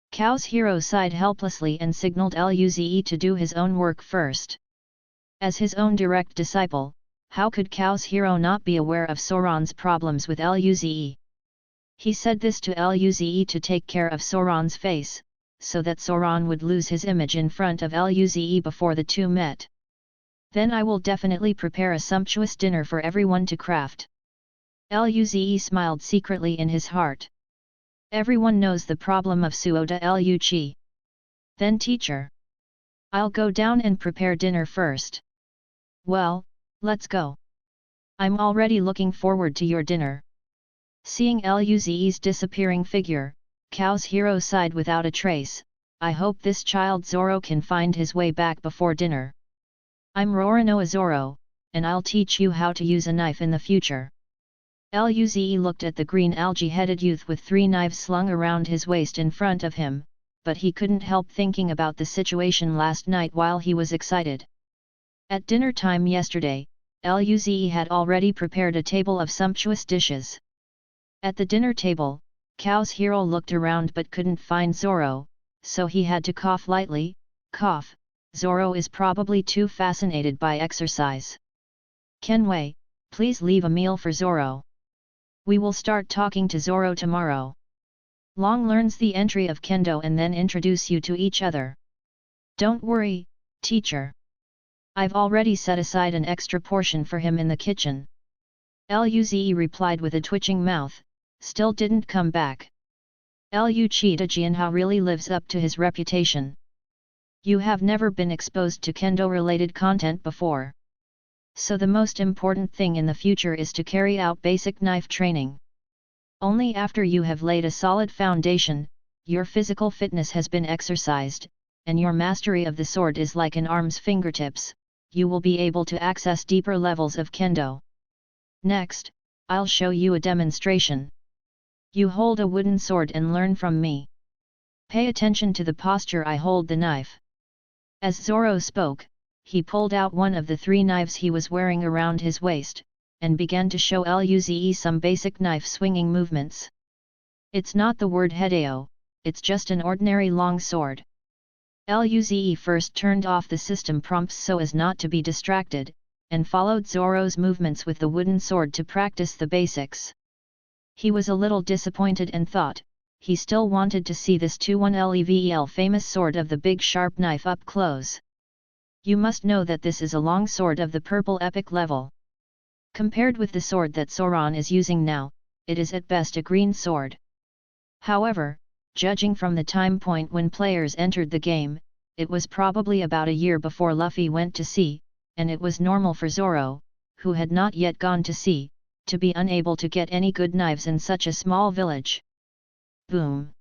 A: Chaos Hero sighed helplessly and signaled Luze to do his own work first. As his own direct disciple, how could Chaos Hero not be aware of Soran's problems with Luze? He said this to Luze to take care of Soran's face, so that Soran would lose his image in front of Luze before the two met. Then I will definitely prepare a sumptuous dinner for everyone to craft. Luze smiled secretly in his heart. Everyone knows the problem of Suoda Luchi. Then teacher. I'll go down and prepare dinner first. Well, let's go. I'm already looking forward to your dinner. Seeing Luze's disappearing figure, Chaos Hero sighed without a trace. I hope this child Zoro can find his way back before dinner. I'm Roronoa Zoro, and I'll teach you how to use a knife in the future. Luze looked at the green algae-headed youth with 3 knives slung around his waist in front of him, but he couldn't help thinking about the situation last night while he was excited. At dinner time yesterday, Luze had already prepared a table of sumptuous dishes. At the dinner table, Chaos Hero looked around but couldn't find Zoro, so he had to cough lightly. Cough, Zoro is probably too fascinated by exercise. Kenway, please leave a meal for Zoro. We will start talking to Zoro tomorrow. Long learns the entry of kendo and then introduce you to each other. Don't worry, teacher. I've already set aside an extra portion for him in the kitchen. Luze replied with a twitching mouth, still didn't come back. Luchida Jianhao really lives up to his reputation. You have never been exposed to kendo-related content before. So the most important thing in the future is to carry out basic knife training. Only after you have laid a solid foundation, your physical fitness has been exercised, and your mastery of the sword is like an arm's fingertips, you will be able to access deeper levels of kendo. Next, I'll show you a demonstration. You hold a wooden sword and learn from me. Pay attention to the posture I hold the knife. As Zoro spoke, he pulled out one of the 3 knives he was wearing around his waist, and began to show Luze some basic knife swinging movements. It's not the word Hideo, it's just an ordinary long sword. Luze first turned off the system prompts so as not to be distracted, and followed Zoro's movements with the wooden sword to practice the basics. He was a little disappointed and thought, he still wanted to see this 21level famous sword of the big sharp knife up close. You must know that this is a long sword of the purple epic level. Compared with the sword that Soran is using now, it is at best a green sword. However, judging from the time point when players entered the game, it was probably about a year before Luffy went to sea, and it was normal for Zoro, who had not yet gone to sea, to be unable to get any good knives in such a small village. Boom!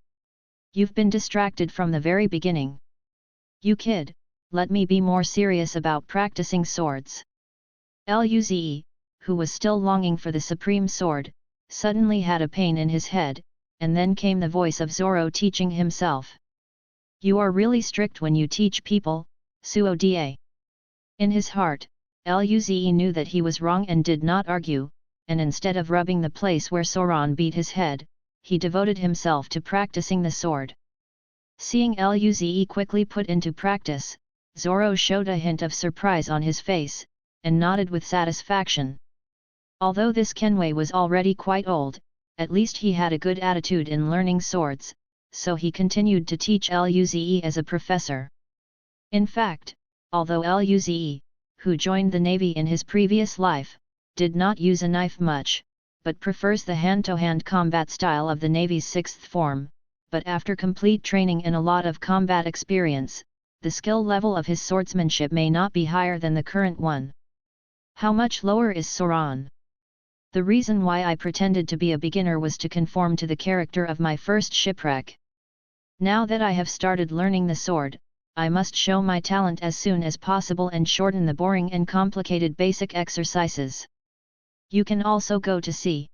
A: You've been distracted from the very beginning. You kid, let me be more serious about practicing swords. Luze, who was still longing for the supreme sword, suddenly had a pain in his head, and then came the voice of Zoro teaching himself. You are really strict when you teach people, Suoda. In his heart, Luze knew that he was wrong and did not argue, and instead of rubbing the place where Soran beat his head, he devoted himself to practicing the sword. Seeing Luze quickly put into practice, Zoro showed a hint of surprise on his face, and nodded with satisfaction. Although this Kenwei was already quite old, at least he had a good attitude in learning swords, so he continued to teach Luze as a professor. In fact, although Luze, who joined the navy in his previous life, did not use a knife much, but prefers the hand-to-hand combat style of the navy's sixth form, but after complete training and a lot of combat experience, the skill level of his swordsmanship may not be higher than the current one. How much lower is Soran? The reason why I pretended to be a beginner was to conform to the character of my first shipwreck. Now that I have started learning the sword, I must show my talent as soon as possible and shorten the boring and complicated basic exercises. You can also go to sea.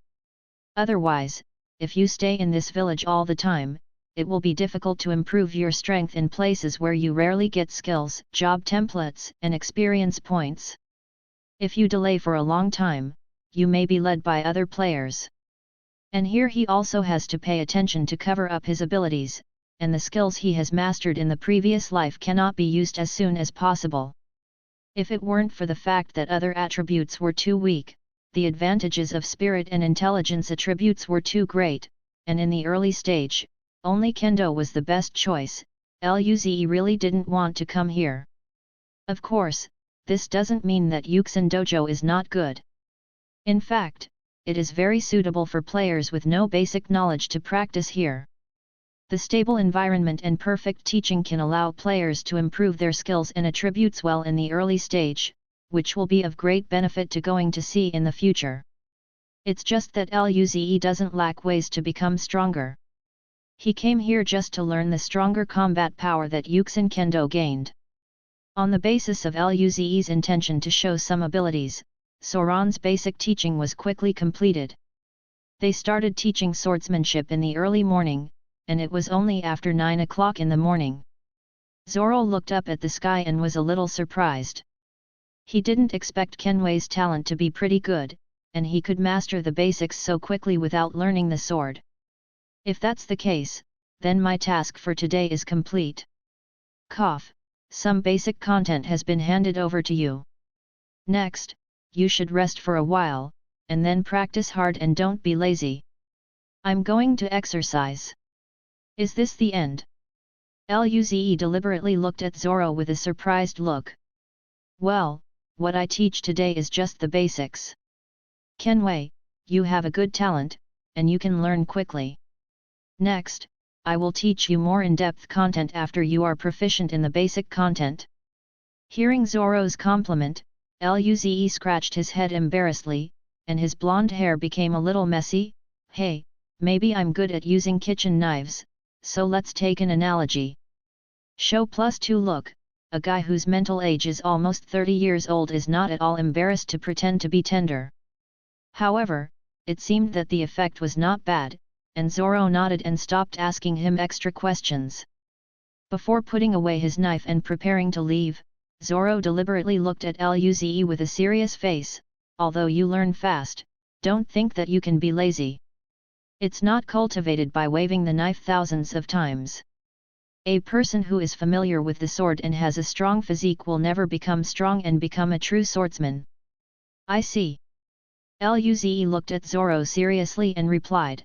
A: Otherwise, if you stay in this village all the time, it will be difficult to improve your strength in places where you rarely get skills, job templates, and experience points. If you delay for a long time, you may be led by other players. And here he also has to pay attention to cover up his abilities, and the skills he has mastered in the previous life cannot be used as soon as possible. If it weren't for the fact that other attributes were too weak, the advantages of spirit and intelligence attributes were too great, and in the early stage, only Kendo was the best choice. Luze really didn't want to come here. Of course, this doesn't mean that Yuxin Dojo is not good. In fact, it is very suitable for players with no basic knowledge to practice here. The stable environment and perfect teaching can allow players to improve their skills and attributes well in the early stage, which will be of great benefit to going to sea in the future. It's just that Luze doesn't lack ways to become stronger. He came here just to learn the stronger combat power that Yuxin Kendo gained. On the basis of Luze's intention to show some abilities, Soran's basic teaching was quickly completed. They started teaching swordsmanship in the early morning, and it was only after 9 o'clock in the morning. Zoro looked up at the sky and was a little surprised. He didn't expect Kenwei's talent to be pretty good, and he could master the basics so quickly without learning the sword. If that's the case, then my task for today is complete. Cough, some basic content has been handed over to you. Next, you should rest for a while, and then practice hard and don't be lazy. I'm going to exercise. Is this the end? Luze deliberately looked at Zoro with a surprised look. Well, what I teach today is just the basics. Kenwei, you have a good talent, and you can learn quickly. Next, I will teach you more in-depth content after you are proficient in the basic content. Hearing Zoro's compliment, Luze scratched his head embarrassedly, and his blonde hair became a little messy. Hey, maybe I'm good at using kitchen knives, so let's take an analogy. Show +2 look, a guy whose mental age is almost 30 years old is not at all embarrassed to pretend to be tender. However, it seemed that the effect was not bad, and Zoro nodded and stopped asking him extra questions. Before putting away his knife and preparing to leave, Zoro deliberately looked at Luze with a serious face. Although you learn fast, don't think that you can be lazy. It's not cultivated by waving the knife thousands of times. A person who is familiar with the sword and has a strong physique will never become strong and become a true swordsman. I see. Luze looked at Zoro seriously and replied.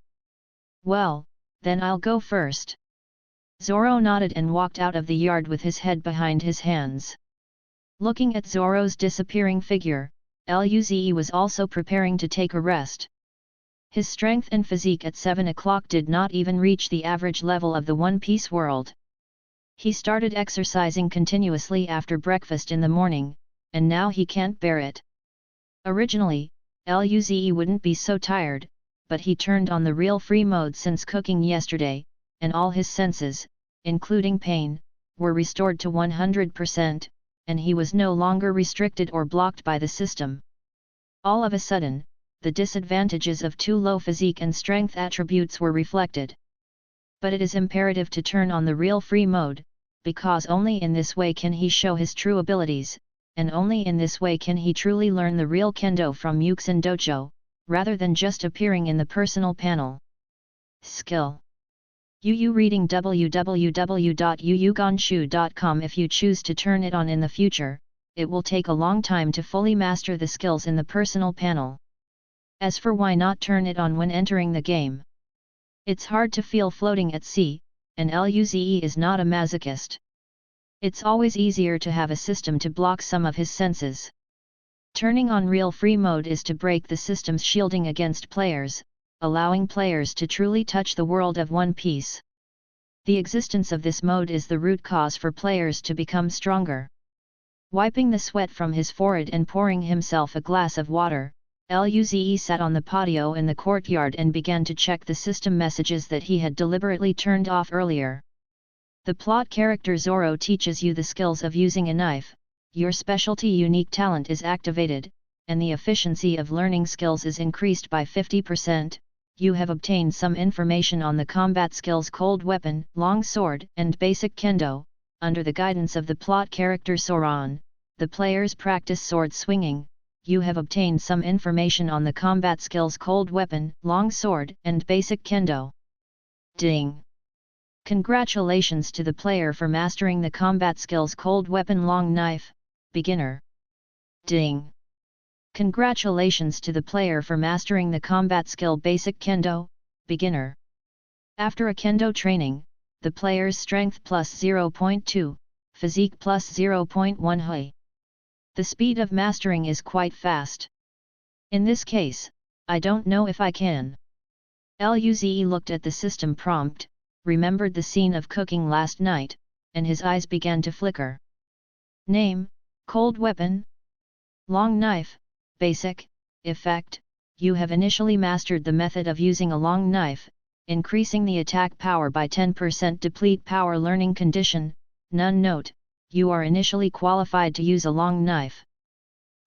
A: Well, then I'll go first. Zoro nodded and walked out of the yard with his head behind his hands. Looking at Zoro's disappearing figure, Luze was also preparing to take a rest. His strength and physique at 7 o'clock did not even reach the average level of the One Piece world. He started exercising continuously after breakfast in the morning, and now he can't bear it. Originally, Luze wouldn't be so tired, but he turned on the real free mode since cooking yesterday, and all his senses, including pain, were restored to 100%, and he was no longer restricted or blocked by the system. All of a sudden, the disadvantages of too low physique and strength attributes were reflected. But it is imperative to turn on the real free mode, because only in this way can he show his true abilities, and only in this way can he truly learn the real kendo from Yuxin Dojo, rather than just appearing in the personal panel. Skill. Yu reading www.yuyuganshu.com. If you choose to turn it on in the future, it will take a long time to fully master the skills in the personal panel. As for why not turn it on when entering the game? It's hard to feel floating at sea, and Luze is not a masochist. It's always easier to have a system to block some of his senses. Turning on real free mode is to break the system's shielding against players, allowing players to truly touch the world of One Piece. The existence of this mode is the root cause for players to become stronger. Wiping the sweat from his forehead and pouring himself a glass of water, Luze sat on the patio in the courtyard and began to check the system messages that he had deliberately turned off earlier. The plot character Zoro teaches you the skills of using a knife, your specialty unique talent is activated, and the efficiency of learning skills is increased by 50%. You have obtained some information on the combat skills Cold Weapon, Long Sword, and Basic Kendo. Under the guidance of the plot character Soran, the players practice sword swinging. You have obtained some information on the combat skills Cold Weapon, Long Sword, and Basic Kendo. Ding! Congratulations to the player for mastering the combat skills Cold Weapon, Long Knife, Beginner. Ding! Congratulations to the player for mastering the combat skill Basic Kendo, Beginner. After a Kendo training, the player's strength plus 0.2, physique plus 0.1 hui. The speed of mastering is quite fast. In this case, I don't know if I can. Luze looked at the system prompt, remembered the scene of cooking last night, and his eyes began to flicker. Name, Cold Weapon. Long Knife, Basic, Effect, you have initially mastered the method of using a long knife, increasing the attack power by 10%. Deplete power learning condition, none note. You are initially qualified to use a long knife.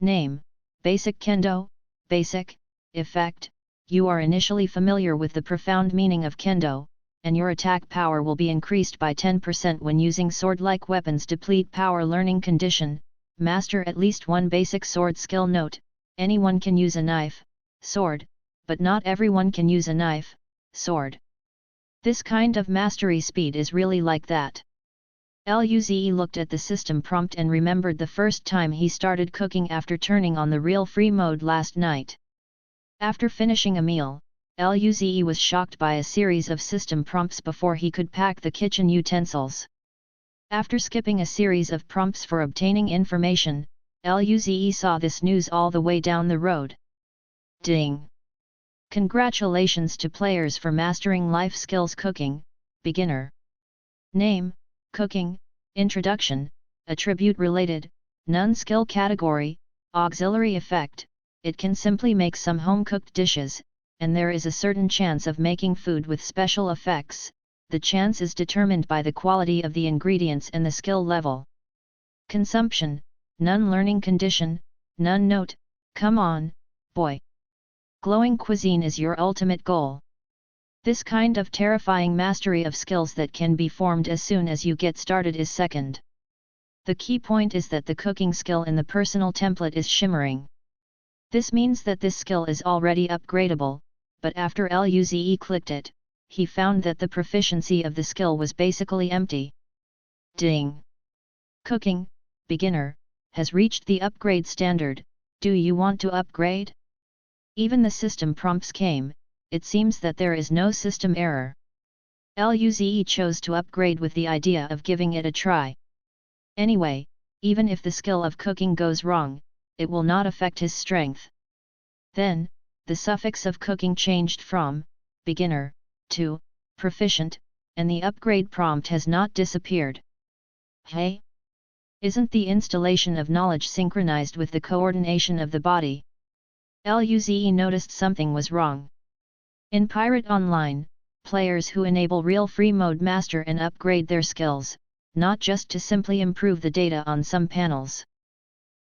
A: Name, Basic Kendo, Basic, Effect, you are initially familiar with the profound meaning of Kendo, and your attack power will be increased by 10% when using sword-like weapons. Deplete power learning condition, master at least one basic sword skill. Note, anyone can use a knife, sword, but not everyone can use a knife, sword. This kind of mastery speed is really like that. Luze looked at the system prompt and remembered the first time he started cooking after turning on the real free mode last night. After finishing a meal, Luze was shocked by a series of system prompts before he could pack the kitchen utensils. After skipping a series of prompts for obtaining information, Luze saw this news all the way down the road. Ding! Congratulations to players for mastering life skills cooking, beginner. Name, cooking, introduction, attribute related, none skill category, auxiliary effect, it can simply make some home-cooked dishes, and there is a certain chance of making food with special effects. The chance is determined by the quality of the ingredients and the skill level. Consumption, none learning condition, none note, come on, boy. Glowing cuisine is your ultimate goal. This kind of terrifying mastery of skills that can be formed as soon as you get started is second. The key point is that the cooking skill in the personal template is shimmering. This means that this skill is already upgradable, but after Luze clicked it, he found that the proficiency of the skill was basically empty. Ding! Cooking, beginner, has reached the upgrade standard. Do you want to upgrade? Even the system prompts came. It seems that there is no system error. Luze chose to upgrade with the idea of giving it a try. Anyway, even if the skill of cooking goes wrong, it will not affect his strength. Then, the suffix of cooking changed from beginner to proficient, and the upgrade prompt has not disappeared. Hey? Isn't the installation of knowledge synchronized with the coordination of the body? Luze noticed something was wrong. In Pirate Online, players who enable real free mode master and upgrade their skills, not just to simply improve the data on some panels.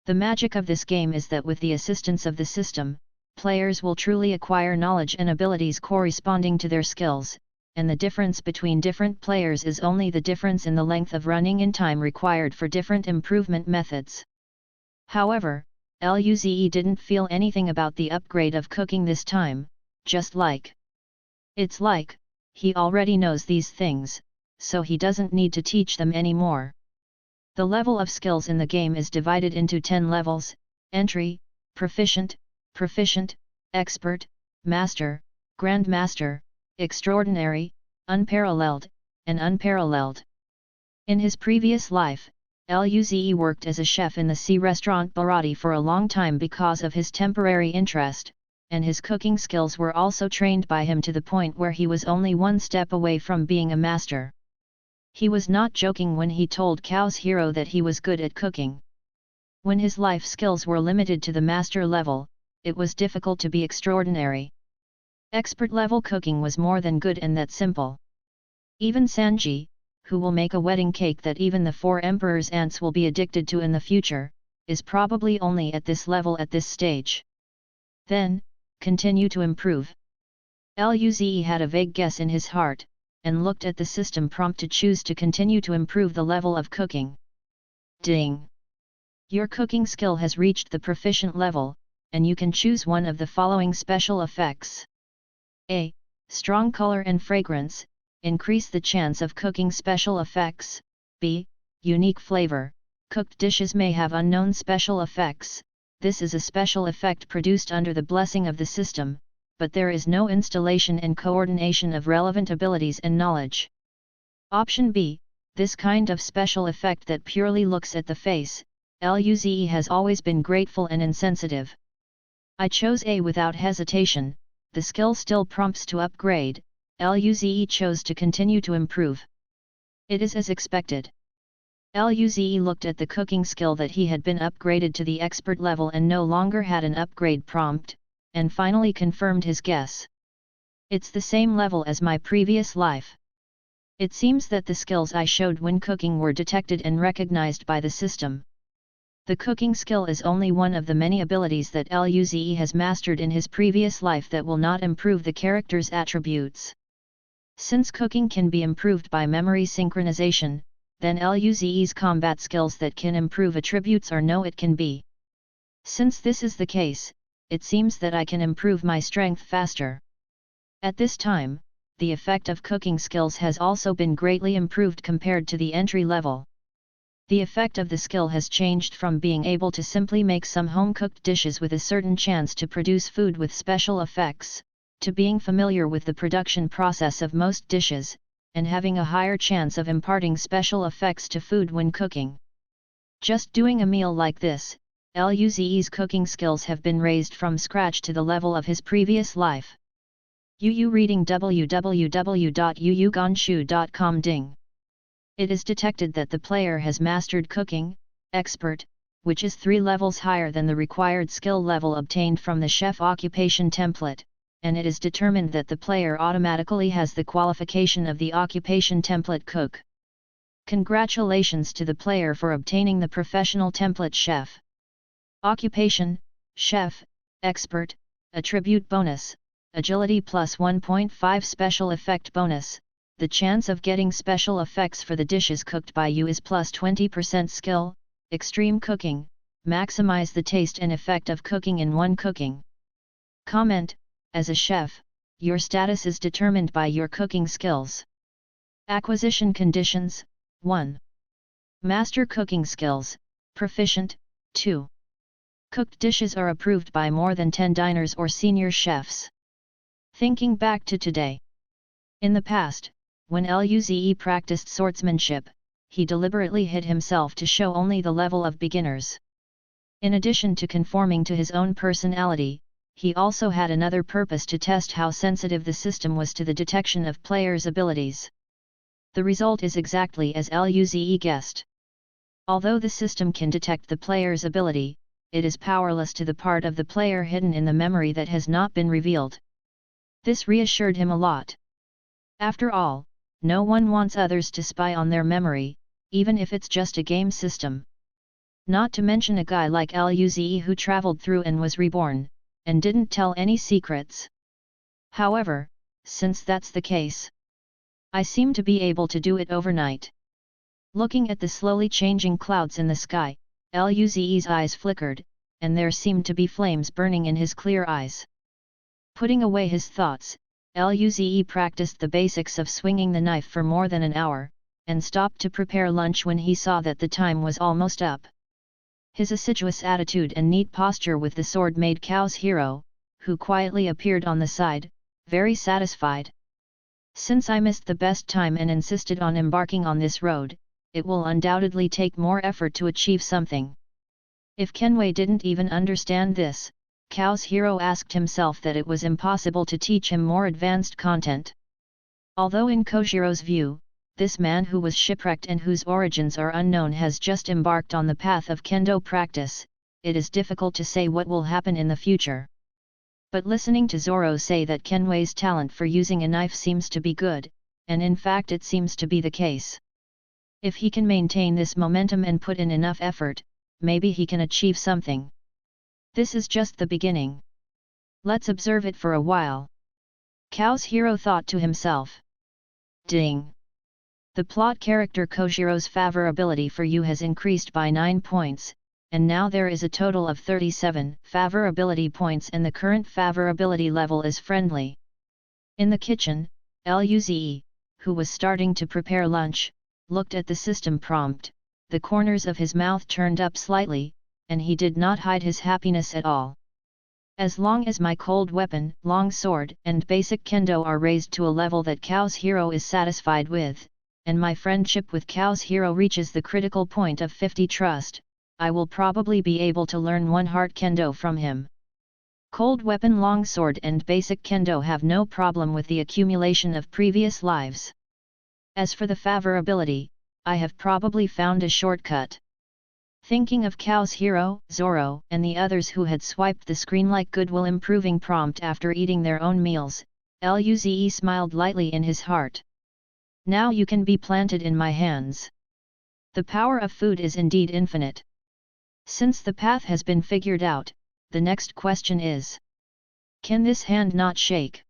A: The magic of this game is that with the assistance of the system, players will truly acquire knowledge and abilities corresponding to their skills, and the difference between different players is only the difference in the length of running in time required for different improvement methods. However, Luze didn't feel anything about the upgrade of cooking this time, it's like, he already knows these things, so he doesn't need to teach them anymore. The level of skills in the game is divided into 10 levels: entry, proficient, proficient, expert, master, grandmaster, extraordinary, unparalleled, and unparalleled. In his previous life, Luze worked as a chef in the sea restaurant Bharati for a long time because of his temporary interest, and his cooking skills were also trained by him to the point where he was only one step away from being a master. He was not joking when he told Chaos Hero that he was good at cooking. When his life skills were limited to the master level, it was difficult to be extraordinary. Expert level cooking was more than good and that simple. Even Sanji, who will make a wedding cake that even the 4 emperor's ants will be addicted to in the future, is probably only at this level at this stage. Then, continue to improve. Luze had a vague guess in his heart, and looked at the system prompt to choose to continue to improve the level of cooking. Ding! Your cooking skill has reached the proficient level, and you can choose one of the following special effects. A. Strong color and fragrance, increase the chance of cooking special effects. B. Unique flavor, cooked dishes may have unknown special effects. This is a special effect produced under the blessing of the system, but there is no installation and coordination of relevant abilities and knowledge. Option B, this kind of special effect that purely looks at the face. Luze has always been grateful and insensitive. I chose A without hesitation. The skill still prompts to upgrade. Luze chose to continue to improve. It is as expected. Luze looked at the cooking skill that he had been upgraded to the expert level and no longer had an upgrade prompt, and finally confirmed his guess. It's the same level as my previous life. It seems that the skills I showed when cooking were detected and recognized by the system. The cooking skill is only one of the many abilities that Luze has mastered in his previous life that will not improve the character's attributes. Since cooking can be improved by memory synchronization, then Luze's combat skills that can improve attributes are no it can be. Since this is the case, it seems that I can improve my strength faster. At this time, the effect of cooking skills has also been greatly improved compared to the entry level. The effect of the skill has changed from being able to simply make some home-cooked dishes with a certain chance to produce food with special effects, to being familiar with the production process of most dishes, and having a higher chance of imparting special effects to food when cooking. Just doing a meal like this, Luze's cooking skills have been raised from scratch to the level of his previous life. UU reading www.uuganshu.com ding. It is detected that the player has mastered cooking, expert, which is 3 levels higher than the required skill level obtained from the chef occupation template, and it is determined that the player automatically has the qualification of the occupation template cook. Congratulations to the player for obtaining the professional template chef. Occupation, chef, expert, attribute bonus, agility plus 1.5 special effect bonus. The chance of getting special effects for the dishes cooked by you is plus 20% skill, extreme cooking, maximize the taste and effect of cooking in one cooking. Comment, as a chef, your status is determined by your cooking skills. Acquisition conditions, 1. Master cooking skills, proficient, 2. Cooked dishes are approved by more than 10 diners or senior chefs. Thinking back to today. In the past, when Luze practiced swordsmanship, he deliberately hid himself to show only the level of beginners. In addition to conforming to his own personality, he also had another purpose to test how sensitive the system was to the detection of players' abilities. The result is exactly as Luze guessed. Although the system can detect the player's ability, it is powerless to the part of the player hidden in the memory that has not been revealed. This reassured him a lot. After all, no one wants others to spy on their memory, even if it's just a game system. Not to mention a guy like Luze who traveled through and was reborn, and didn't tell any secrets. However, since that's the case, I seem to be able to do it overnight. Looking at the slowly changing clouds in the sky, Luze's eyes flickered, and there seemed to be flames burning in his clear eyes. Putting away his thoughts, Luze practiced the basics of swinging the knife for more than an hour, and stopped to prepare lunch when he saw that the time was almost up. His assiduous attitude and neat posture with the sword made Chaos Hero, who quietly appeared on the side, very satisfied. Since I missed the best time and insisted on embarking on this road, it will undoubtedly take more effort to achieve something. If Kenway didn't even understand this, Chaos Hero asked himself that it was impossible to teach him more advanced content. Although in Kojiro's view, this man who was shipwrecked and whose origins are unknown has just embarked on the path of kendo practice, it is difficult to say what will happen in the future. But listening to Zoro say that Kenway's talent for using a knife seems to be good, and in fact it seems to be the case. If he can maintain this momentum and put in enough effort, maybe he can achieve something. This is just the beginning. Let's observe it for a while. Chaos Hero thought to himself. Ding! The plot character Kojiro's favorability for you has increased by 9 points, and now there is a total of 37 favorability points and the current favorability level is friendly. In the kitchen, Luze, who was starting to prepare lunch, looked at the system prompt, the corners of his mouth turned up slightly, and he did not hide his happiness at all. As long as my cold weapon, long sword, and basic kendo are raised to a level that Chaos Hero is satisfied with, and my friendship with Chaos Hero reaches the critical point of 50 trust, I will probably be able to learn one heart kendo from him. Cold weapon, long sword and basic kendo have no problem with the accumulation of previous lives. As for the favorability, I have probably found a shortcut. Thinking of Chaos Hero, Zoro, and the others who had swiped the screen like goodwill improving prompt after eating their own meals, Luze smiled lightly in his heart. Now you can be planted in my hands. The power of food is indeed infinite. Since the path has been figured out, the next question is: can this hand not shake?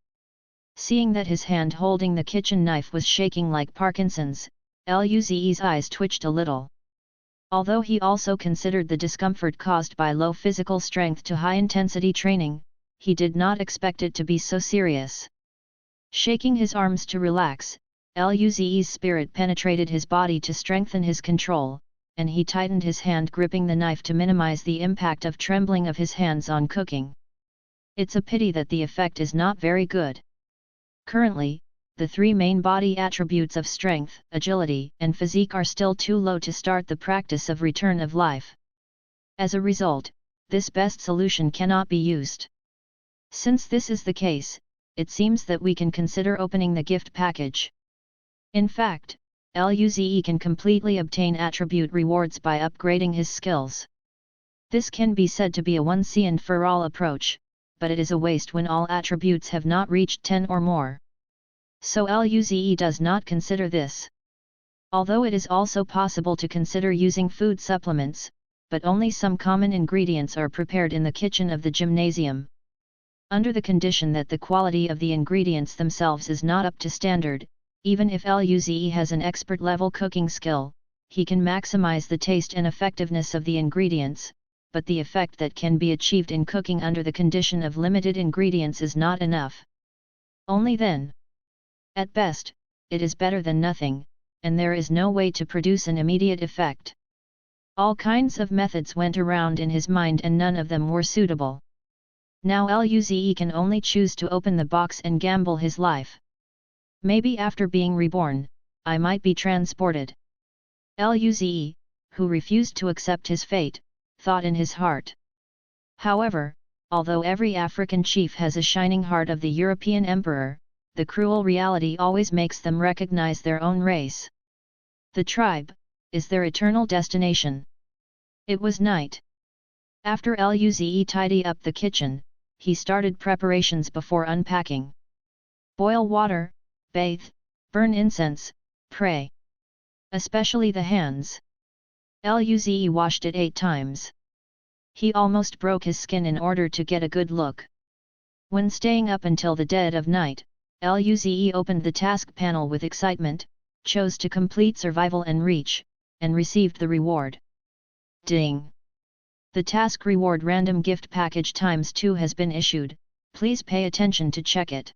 A: Seeing that his hand holding the kitchen knife was shaking like Parkinson's, Luze's eyes twitched a little. Although he also considered the discomfort caused by low physical strength to high-intensity training, he did not expect it to be so serious. Shaking his arms to relax, Luze's spirit penetrated his body to strengthen his control, and he tightened his hand gripping the knife to minimize the impact of trembling of his hands on cooking. It's a pity that the effect is not very good. Currently, the 3 main body attributes of strength, agility, and physique are still too low to start the practice of return of life. As a result, this best solution cannot be used. Since this is the case, it seems that we can consider opening the gift package. In fact, Luze can completely obtain attribute rewards by upgrading his skills. This can be said to be a once-and-for-all approach, but it is a waste when all attributes have not reached 10 or more. So Luze does not consider this. Although it is also possible to consider using food supplements, but only some common ingredients are prepared in the kitchen of the gymnasium. Under the condition that the quality of the ingredients themselves is not up to standard, even if Luze has an expert-level cooking skill, he can maximize the taste and effectiveness of the ingredients, but the effect that can be achieved in cooking under the condition of limited ingredients is not enough. Only then. At best, it is better than nothing, and there is no way to produce an immediate effect. All kinds of methods went around in his mind and none of them were suitable. Now Luze can only choose to open the box and gamble his life. Maybe after being reborn, I might be transported. Luze, who refused to accept his fate, thought in his heart. However, although every African chief has a shining heart of the European emperor, the cruel reality always makes them recognize their own race. The tribe is their eternal destination. It was night. After Luze tidy up the kitchen, he started preparations before unpacking. Boil water, bathe, burn incense, pray. Especially the hands. Luze washed it 8 times. He almost broke his skin in order to get a good look. When staying up until the dead of night, Luze opened the task panel with excitement, chose to complete survival and reach, and received the reward. Ding! The task reward random gift package ×2 has been issued, please pay attention to check it.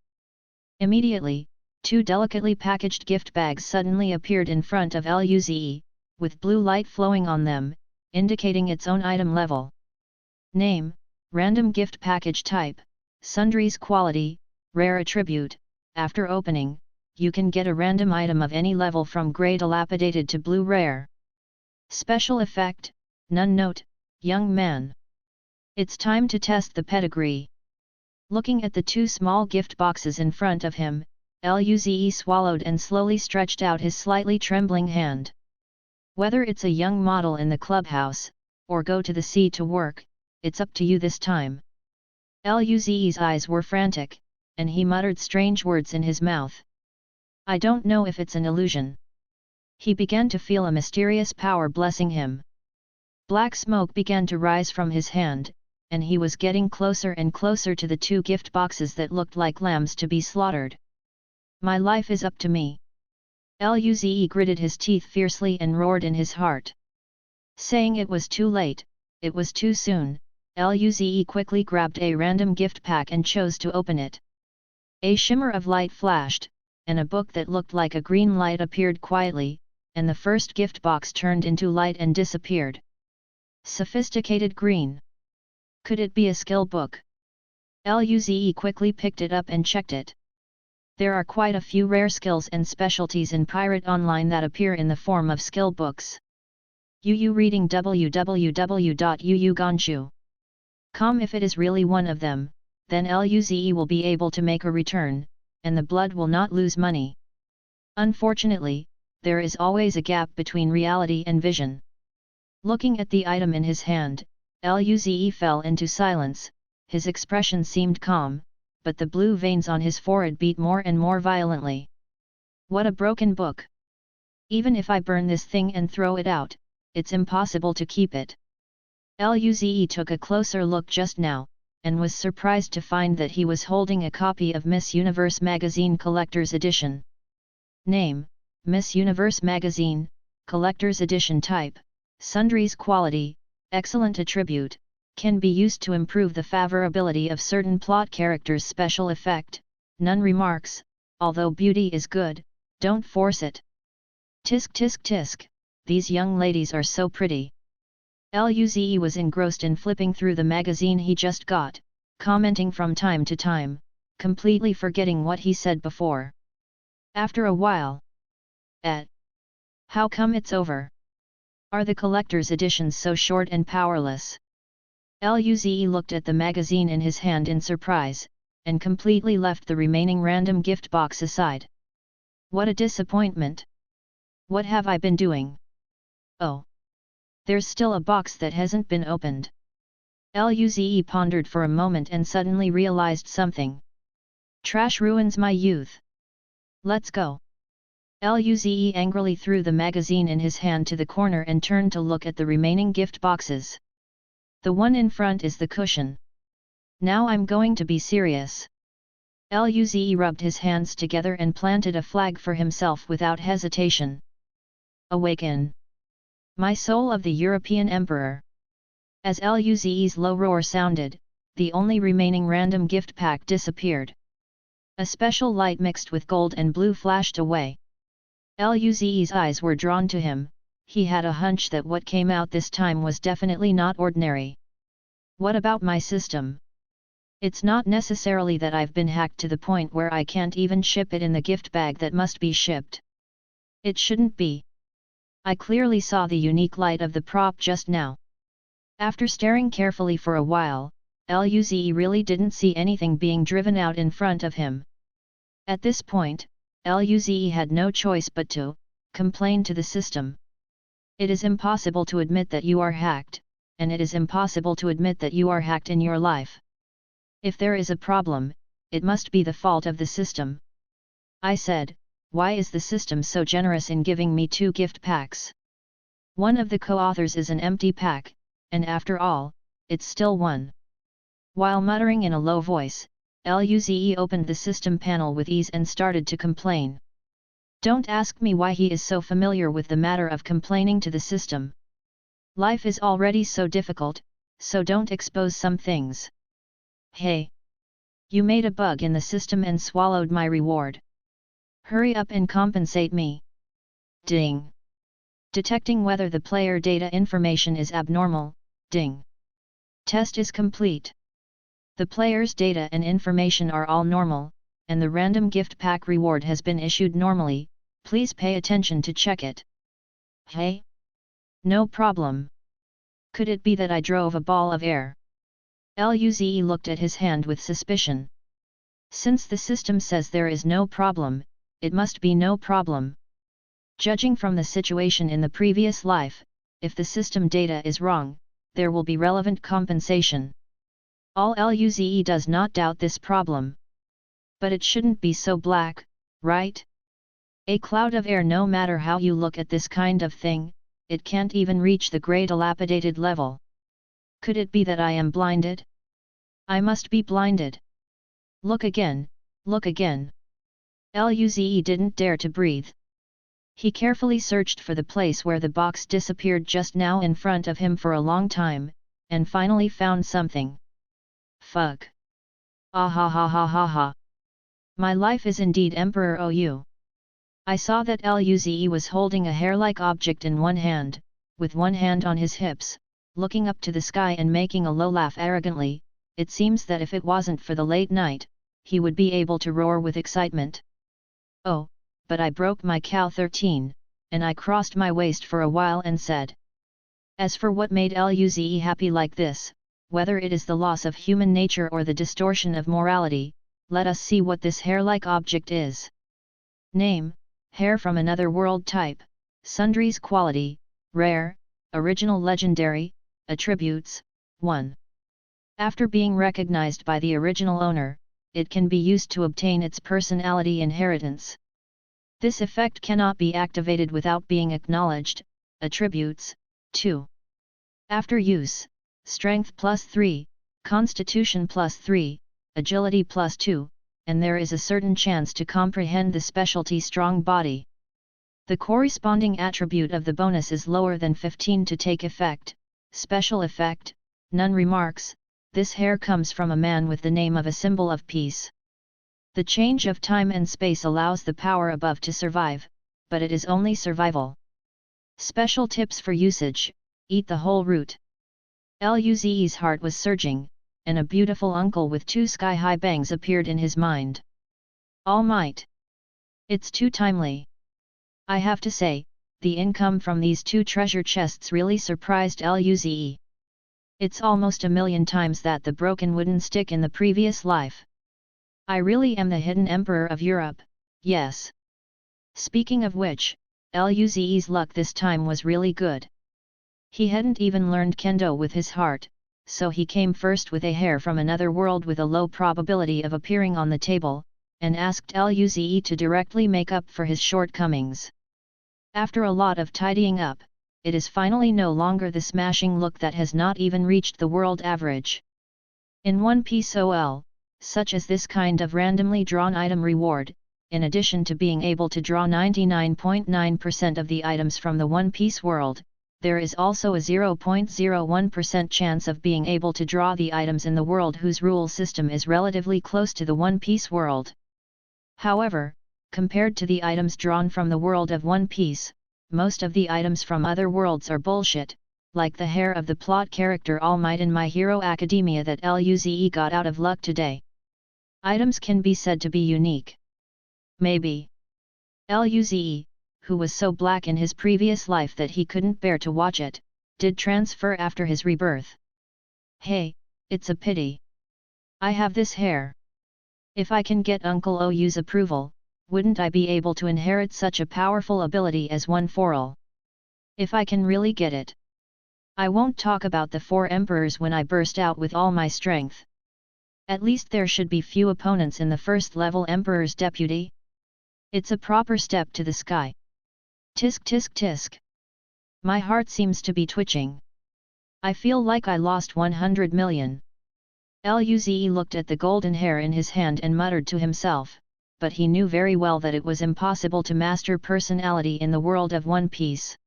A: Immediately, 2 delicately packaged gift bags suddenly appeared in front of Luze, with blue light flowing on them, indicating its own item level. Name, random gift package type, sundries quality, rare attribute. After opening, you can get a random item of any level from grey dilapidated to blue rare. Special effect, none note, young man. It's time to test the pedigree. Looking at the 2 small gift boxes in front of him, Luze swallowed and slowly stretched out his slightly trembling hand. Whether it's a young model in the clubhouse, or go to the sea to work, it's up to you this time. Luze's eyes were frantic, and he muttered strange words in his mouth. I don't know if it's an illusion. He began to feel a mysterious power blessing him. Black smoke began to rise from his hand, and he was getting closer and closer to the 2 gift boxes that looked like lambs to be slaughtered. My life is up to me. Luze gritted his teeth fiercely and roared in his heart. Saying it was too late, it was too soon, Luze quickly grabbed a random gift pack and chose to open it. A shimmer of light flashed, and a book that looked like a green light appeared quietly, and the first gift box turned into light and disappeared. Sophisticated green. Could it be a skill book? Luze quickly picked it up and checked it. There are quite a few rare skills and specialties in Pirate Online that appear in the form of skill books. UU reading www.uuganshu.com. If it is really one of them, then Luze will be able to make a return, and the blood will not lose money. Unfortunately, there is always a gap between reality and vision. Looking at the item in his hand, Luze fell into silence. His expression seemed calm, but the blue veins on his forehead beat more and more violently. What a broken book! Even if I burn this thing and throw it out, it's impossible to keep it. Luze took a closer look just now, and was surprised to find that he was holding a copy of Miss Universe Magazine Collector's Edition. Name, Miss Universe Magazine, Collector's Edition type, sundries quality, excellent attribute, can be used to improve the favorability of certain plot characters. Special effect, none remarks, although beauty is good, don't force it. Tisk tisk tisk, these young ladies are so pretty. Luze was engrossed in flipping through the magazine he just got, commenting from time to time, completely forgetting what he said before. After a while. How come it's over? Are the collector's editions so short and powerless? Luze looked at the magazine in his hand in surprise, and completely left the remaining random gift box aside. What a disappointment! What have I been doing? Oh! There's still a box that hasn't been opened. Luze pondered for a moment and suddenly realized something. Trash ruins my youth. Let's go. Luze angrily threw the magazine in his hand to the corner and turned to look at the remaining gift boxes. The one in front is the cushion. Now I'm going to be serious. Luze rubbed his hands together and planted a flag for himself without hesitation. Awaken! My soul of the European Emperor! As Luze's low roar sounded, the only remaining random gift pack disappeared. A special light mixed with gold and blue flashed away. Luze's eyes were drawn to him. He had a hunch that what came out this time was definitely not ordinary. What about my system? It's not necessarily that I've been hacked to the point where I can't even ship it in the gift bag that must be shipped. It shouldn't be. I clearly saw the unique light of the prop just now. After staring carefully for a while, Luze really didn't see anything being driven out in front of him. At this point, Luze had no choice but to complain to the system. It is impossible to admit that you are hacked, and it is impossible to admit that you are hacked in your life. If there is a problem, it must be the fault of the system. I said, why is the system so generous in giving me 2 gift packs? One of the co-authors is an empty pack, and after all, it's still one. While muttering in a low voice, Luze opened the system panel with ease and started to complain. Don't ask me why he is so familiar with the matter of complaining to the system. Life is already so difficult, so don't expose some things. Hey! You made a bug in the system and swallowed my reward. Hurry up and compensate me. Ding! Detecting whether the player data information is abnormal, ding. Test is complete. The player's data and information are all normal, and the random gift pack reward has been issued normally, please pay attention to check it. Hey? No problem. Could it be that I drove a ball of air? Luze looked at his hand with suspicion. Since the system says there is no problem, it must be no problem. Judging from the situation in the previous life, if the system data is wrong, there will be relevant compensation. All Luze does not doubt this problem. But it shouldn't be so black, right? A cloud of air, no matter how you look at this kind of thing, it can't even reach the grey dilapidated level. Could it be that I am blinded? I must be blinded. Look again, look again. Luze didn't dare to breathe. He carefully searched for the place where the box disappeared just now in front of him for a long time, and finally found something. Fuck. Ah ha ha ha ha ha. My life is indeed Emperor OU. I saw that Luze was holding a hair-like object in one hand, with one hand on his hips, looking up to the sky and making a low laugh arrogantly. It seems that if it wasn't for the late night, he would be able to roar with excitement. Oh, but I broke my cow 13, and I crossed my waist for a while and said. As for what made Luze happy like this, whether it is the loss of human nature or the distortion of morality, let us see what this hair-like object is. Name, hair from another world type, sundries quality, rare, original legendary, attributes, 1. After being recognized by the original owner, it can be used to obtain its personality inheritance. This effect cannot be activated without being acknowledged, attributes, 2. After use, strength +3, constitution +3, agility +2, and there is a certain chance to comprehend the specialty strong body. The corresponding attribute of the bonus is lower than 15 to take effect. Special effect, none remarks, this hair comes from a man with the name of a symbol of peace. The change of time and space allows the power above to survive, but it is only survival. Special tips for usage, eat the whole root. Luze's heart was surging, and a beautiful uncle with 2 sky-high bangs appeared in his mind. All might. It's too timely. I have to say, the income from these 2 treasure chests really surprised Luze. It's almost 1,000,000 times that the broken wooden stick in the previous life. I really am the hidden emperor of Europe, yes. Speaking of which, Luze's luck this time was really good. He hadn't even learned kendo with his heart, so he came first with a hair from another world with a low probability of appearing on the table, and asked Luze to directly make up for his shortcomings. After a lot of tidying up, it is finally no longer the smashing look that has not even reached the world average. In One Piece OL, such as this kind of randomly drawn item reward, in addition to being able to draw 99.9% of the items from the One Piece world, there is also a 0.01% chance of being able to draw the items in the world whose rule system is relatively close to the One Piece world. However, compared to the items drawn from the world of One Piece, most of the items from other worlds are bullshit, like the hair of the plot character All Might in My Hero Academia that Luze got out of luck today. Items can be said to be unique. Maybe. Luze, who was so black in his previous life that he couldn't bear to watch it, did transfer after his rebirth. Hey, it's a pity. I have this hair. If I can get Uncle Ou's approval, wouldn't I be able to inherit such a powerful ability as One for All? If I can really get it. I won't talk about the 4 emperors when I burst out with all my strength. At least there should be few opponents in the first level emperor's deputy. It's a proper step to the sky. Tisk tisk tisk. My heart seems to be twitching. I feel like I lost 100 million. Luze looked at the golden hair in his hand and muttered to himself, but he knew very well that it was impossible to master personality in the world of One Piece.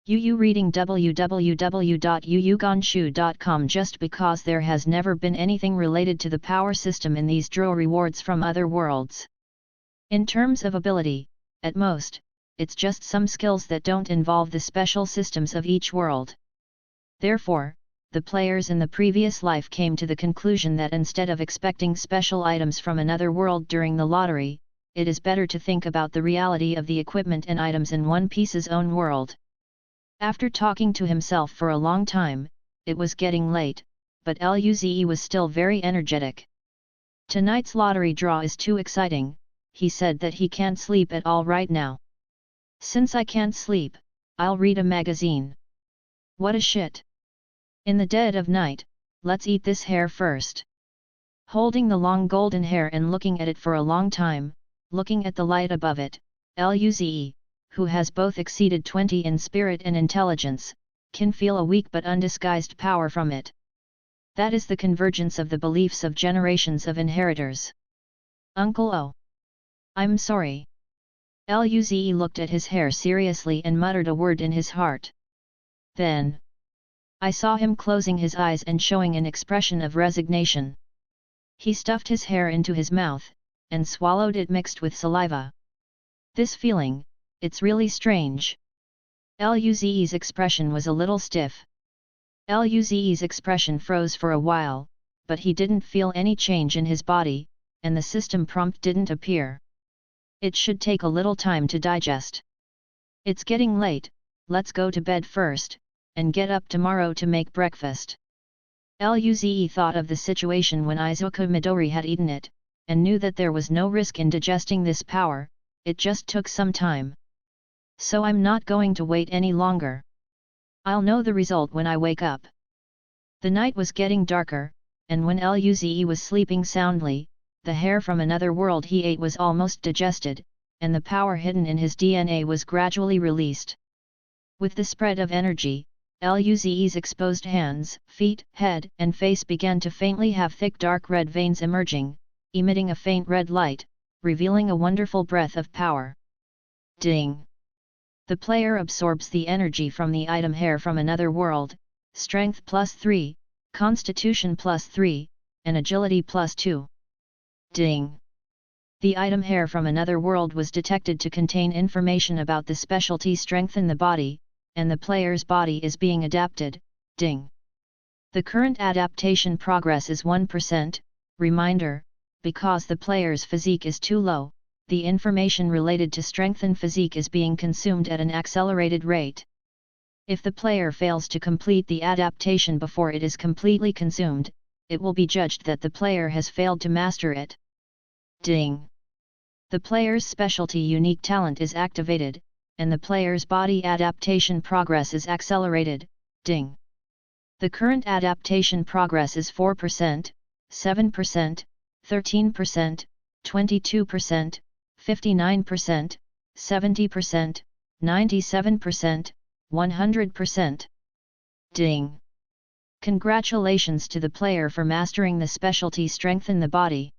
A: Yu reading www.yuyuganshu.com. Just because there has never been anything related to the power system in these draw rewards from other worlds. In terms of ability, at most, it's just some skills that don't involve the special systems of each world. Therefore, the players in the previous life came to the conclusion that instead of expecting special items from another world during the lottery, it is better to think about the reality of the equipment and items in One Piece's own world. After talking to himself for a long time, it was getting late, but Luze was still very energetic. Tonight's lottery draw is too exciting, he said that he can't sleep at all right now. Since I can't sleep, I'll read a magazine. What a shit! In the dead of night, let's eat this hair first. Holding the long golden hair and looking at it for a long time, looking at the light above it, Luze, who has both exceeded 20 in spirit and intelligence, can feel a weak but undisguised power from it. That is the convergence of the beliefs of generations of inheritors. Uncle O. I'm sorry. Luze looked at his hair seriously and muttered a word in his heart. Then I saw him closing his eyes and showing an expression of resignation. He stuffed his hair into his mouth, and swallowed it mixed with saliva. This feeling, it's really strange. Luze's expression was a little stiff. Luze's expression froze for a while, but he didn't feel any change in his body, and the system prompt didn't appear. It should take a little time to digest. It's getting late, let's go to bed first, and get up tomorrow to make breakfast. Luze thought of the situation when Izuku Midori had eaten it, and knew that there was no risk in digesting this power, it just took some time. So I'm not going to wait any longer. I'll know the result when I wake up. The night was getting darker, and when Luze was sleeping soundly, the hair from another world he ate was almost digested, and the power hidden in his DNA was gradually released. With the spread of energy, Luze's exposed hands, feet, head, and face began to faintly have thick dark red veins emerging, emitting a faint red light, revealing a wonderful breath of power. Ding! The player absorbs the energy from the item hair from another world, strength +3, constitution +3, and agility +2. Ding! The item hair from another world was detected to contain information about the specialty strength in the body, and the player's body is being adapted. Ding! The current adaptation progress is 1%, reminder, because the player's physique is too low, the information related to strength and physique is being consumed at an accelerated rate. If the player fails to complete the adaptation before it is completely consumed, it will be judged that the player has failed to master it. Ding! The player's specialty unique talent is activated, and the player's body adaptation progress is accelerated. Ding! The current adaptation progress is 4%, 7%, 13%, 22%, 59%, 70%, 97%, 100%. Ding! Congratulations to the player for mastering the specialty strength in the body.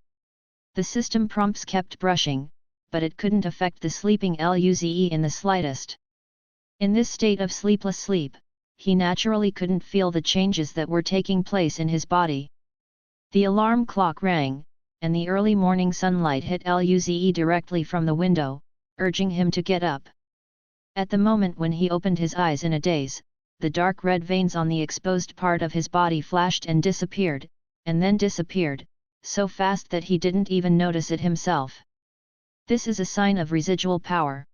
A: The system prompts kept brushing, but it couldn't affect the sleeping Luze in the slightest. In this state of sleepless sleep, he naturally couldn't feel the changes that were taking place in his body. The alarm clock rang, and the early morning sunlight hit Luze directly from the window, urging him to get up. At the moment when he opened his eyes in a daze, the dark red veins on the exposed part of his body flashed and disappeared, and then disappeared, so fast that he didn't even notice it himself. This is a sign of residual power.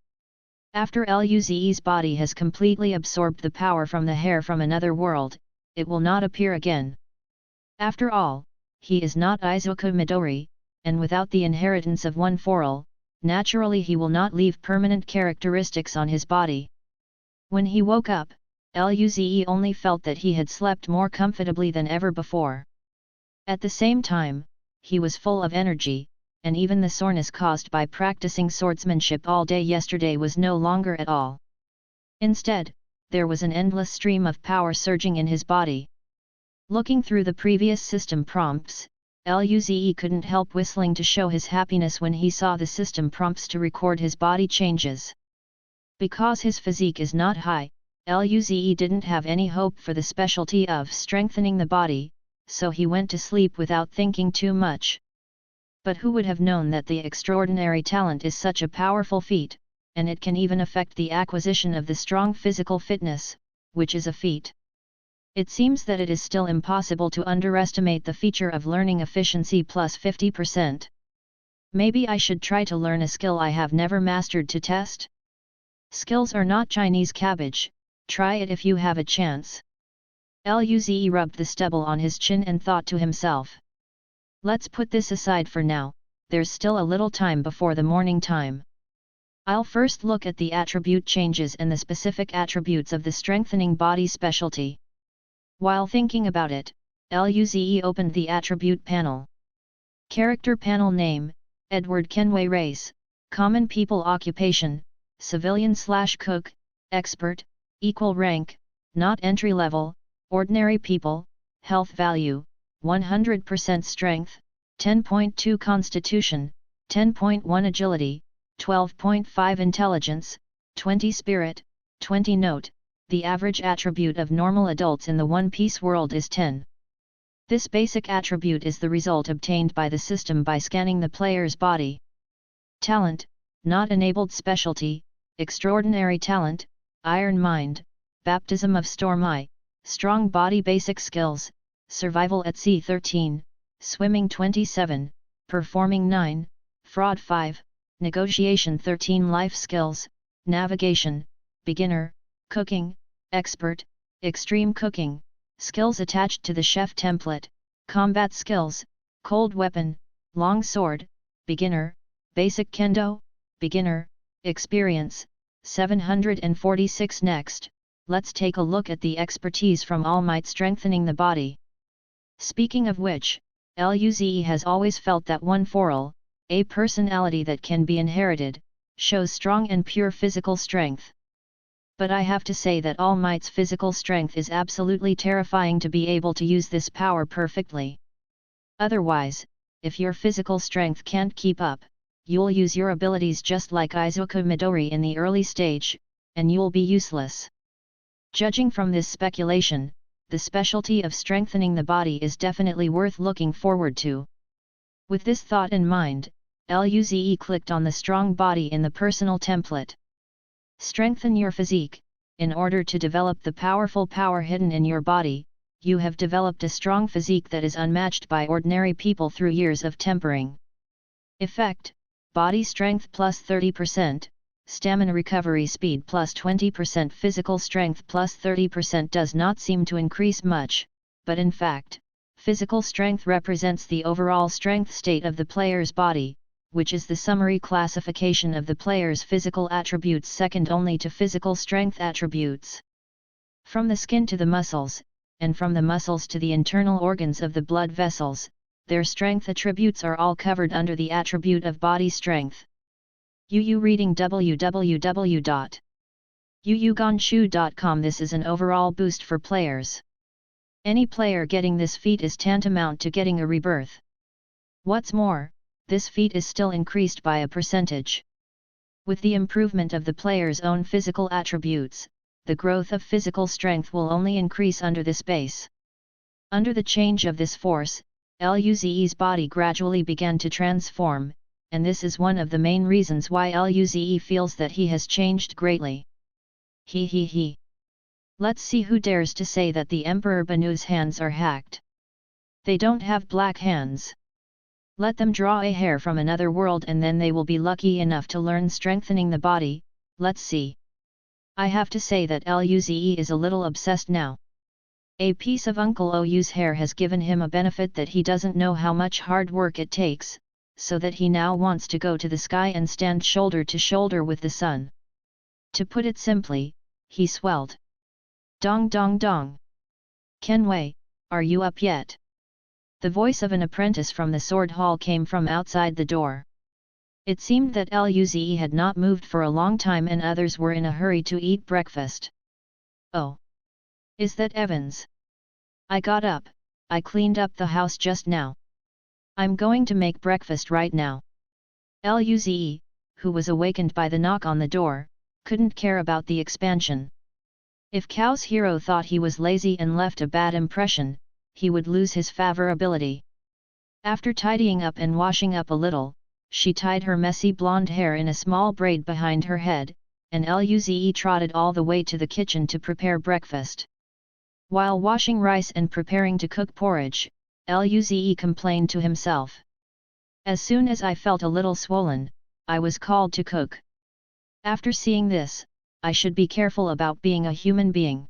A: After Luze's body has completely absorbed the power from the hair from another world, it will not appear again. After all, he is not Izuku Midori, and without the inheritance of one foral, naturally he will not leave permanent characteristics on his body. When he woke up, Luze only felt that he had slept more comfortably than ever before. At the same time, he was full of energy, and even the soreness caused by practicing swordsmanship all day yesterday was no longer at all. Instead, there was an endless stream of power surging in his body. Looking through the previous system prompts, Luze couldn't help whistling to show his happiness when he saw the system prompts to record his body changes. Because his physique is not high, Luze didn't have any hope for the specialty of strengthening the body, so he went to sleep without thinking too much. But who would have known that the extraordinary talent is such a powerful feat, and it can even affect the acquisition of the strong physical fitness, which is a feat. It seems that it is still impossible to underestimate the feature of learning efficiency plus 50%. Maybe I should try to learn a skill I have never mastered to test? Skills are not Chinese cabbage, try it if you have a chance. Luze rubbed the stubble on his chin and thought to himself. Let's put this aside for now, there's still a little time before the morning time. I'll first look at the attribute changes and the specific attributes of the strengthening body specialty. While thinking about it, Luze opened the attribute panel. Character panel name, Edward Kenway race, common people occupation, civilian/cook, expert, equal rank, not entry level, ordinary people, health value, 100% strength, 10.2 constitution, 10.1 agility, 12.5 intelligence, 20 spirit, 20 note. The average attribute of normal adults in the One Piece world is 10. This basic attribute is the result obtained by the system by scanning the player's body. Talent, not enabled specialty, extraordinary talent, iron mind, baptism of storm eye, strong body basic skills, survival at sea 13, swimming 27, performing 9, fraud 5, negotiation 13 life skills, navigation, beginner, cooking, expert, extreme cooking, skills attached to the chef template, combat skills, cold weapon, long sword, beginner, basic kendo, beginner, experience, 746. Next, let's take a look at the expertise from All Might strengthening the body. Speaking of which, Luze has always felt that one Forel, a personality that can be inherited, shows strong and pure physical strength. But I have to say that All Might's physical strength is absolutely terrifying to be able to use this power perfectly. Otherwise, if your physical strength can't keep up, you'll use your abilities just like Izuku Midori in the early stage, and you'll be useless. Judging from this speculation, the specialty of strengthening the body is definitely worth looking forward to. With this thought in mind, Luze clicked on the strong body in the personal template. Strengthen your physique. In order to develop the powerful power hidden in your body, you have developed a strong physique that is unmatched by ordinary people through years of tempering. Effect: body strength plus 30%, stamina recovery speed plus 20%. Physical strength plus 30% does not seem to increase much, but in fact, physical strength represents the overall strength state of the player's body, which is the summary classification of the player's physical attributes second only to physical strength attributes. From the skin to the muscles, and from the muscles to the internal organs of the blood vessels, their strength attributes are all covered under the attribute of body strength. UU reading www.uuganshu.com. This is an overall boost for players. Any player getting this feat is tantamount to getting a rebirth. What's more, this feat is still increased by a percentage. With the improvement of the player's own physical attributes, the growth of physical strength will only increase under this base. Under the change of this force, Luze's body gradually began to transform, and this is one of the main reasons why Luze feels that he has changed greatly. He. Let's see who dares to say that the Emperor Banu's hands are hacked. They don't have black hands. Let them draw a hair from another world and then they will be lucky enough to learn strengthening the body. Let's see. I have to say that Luze is a little obsessed now. A piece of Uncle Ou's hair has given him a benefit that he doesn't know how much hard work it takes, so that he now wants to go to the sky and stand shoulder to shoulder with the sun. To put it simply, he swelled. Dong dong dong. Kenway, are you up yet? The voice of an apprentice from the sword hall came from outside the door. It seemed that Luze had not moved for a long time and others were in a hurry to eat breakfast. Oh! Is that Evans? I got up, I cleaned up the house just now. I'm going to make breakfast right now. Luze, who was awakened by the knock on the door, couldn't care about the expansion. If Chaos Hero thought he was lazy and left a bad impression, he would lose his favorability. After tidying up and washing up a little, she tied her messy blonde hair in a small braid behind her head, and Luze trotted all the way to the kitchen to prepare breakfast. While washing rice and preparing to cook porridge, Luze complained to himself. As soon as I felt a little swollen, I was called to cook. After seeing this, I should be careful about being a human being.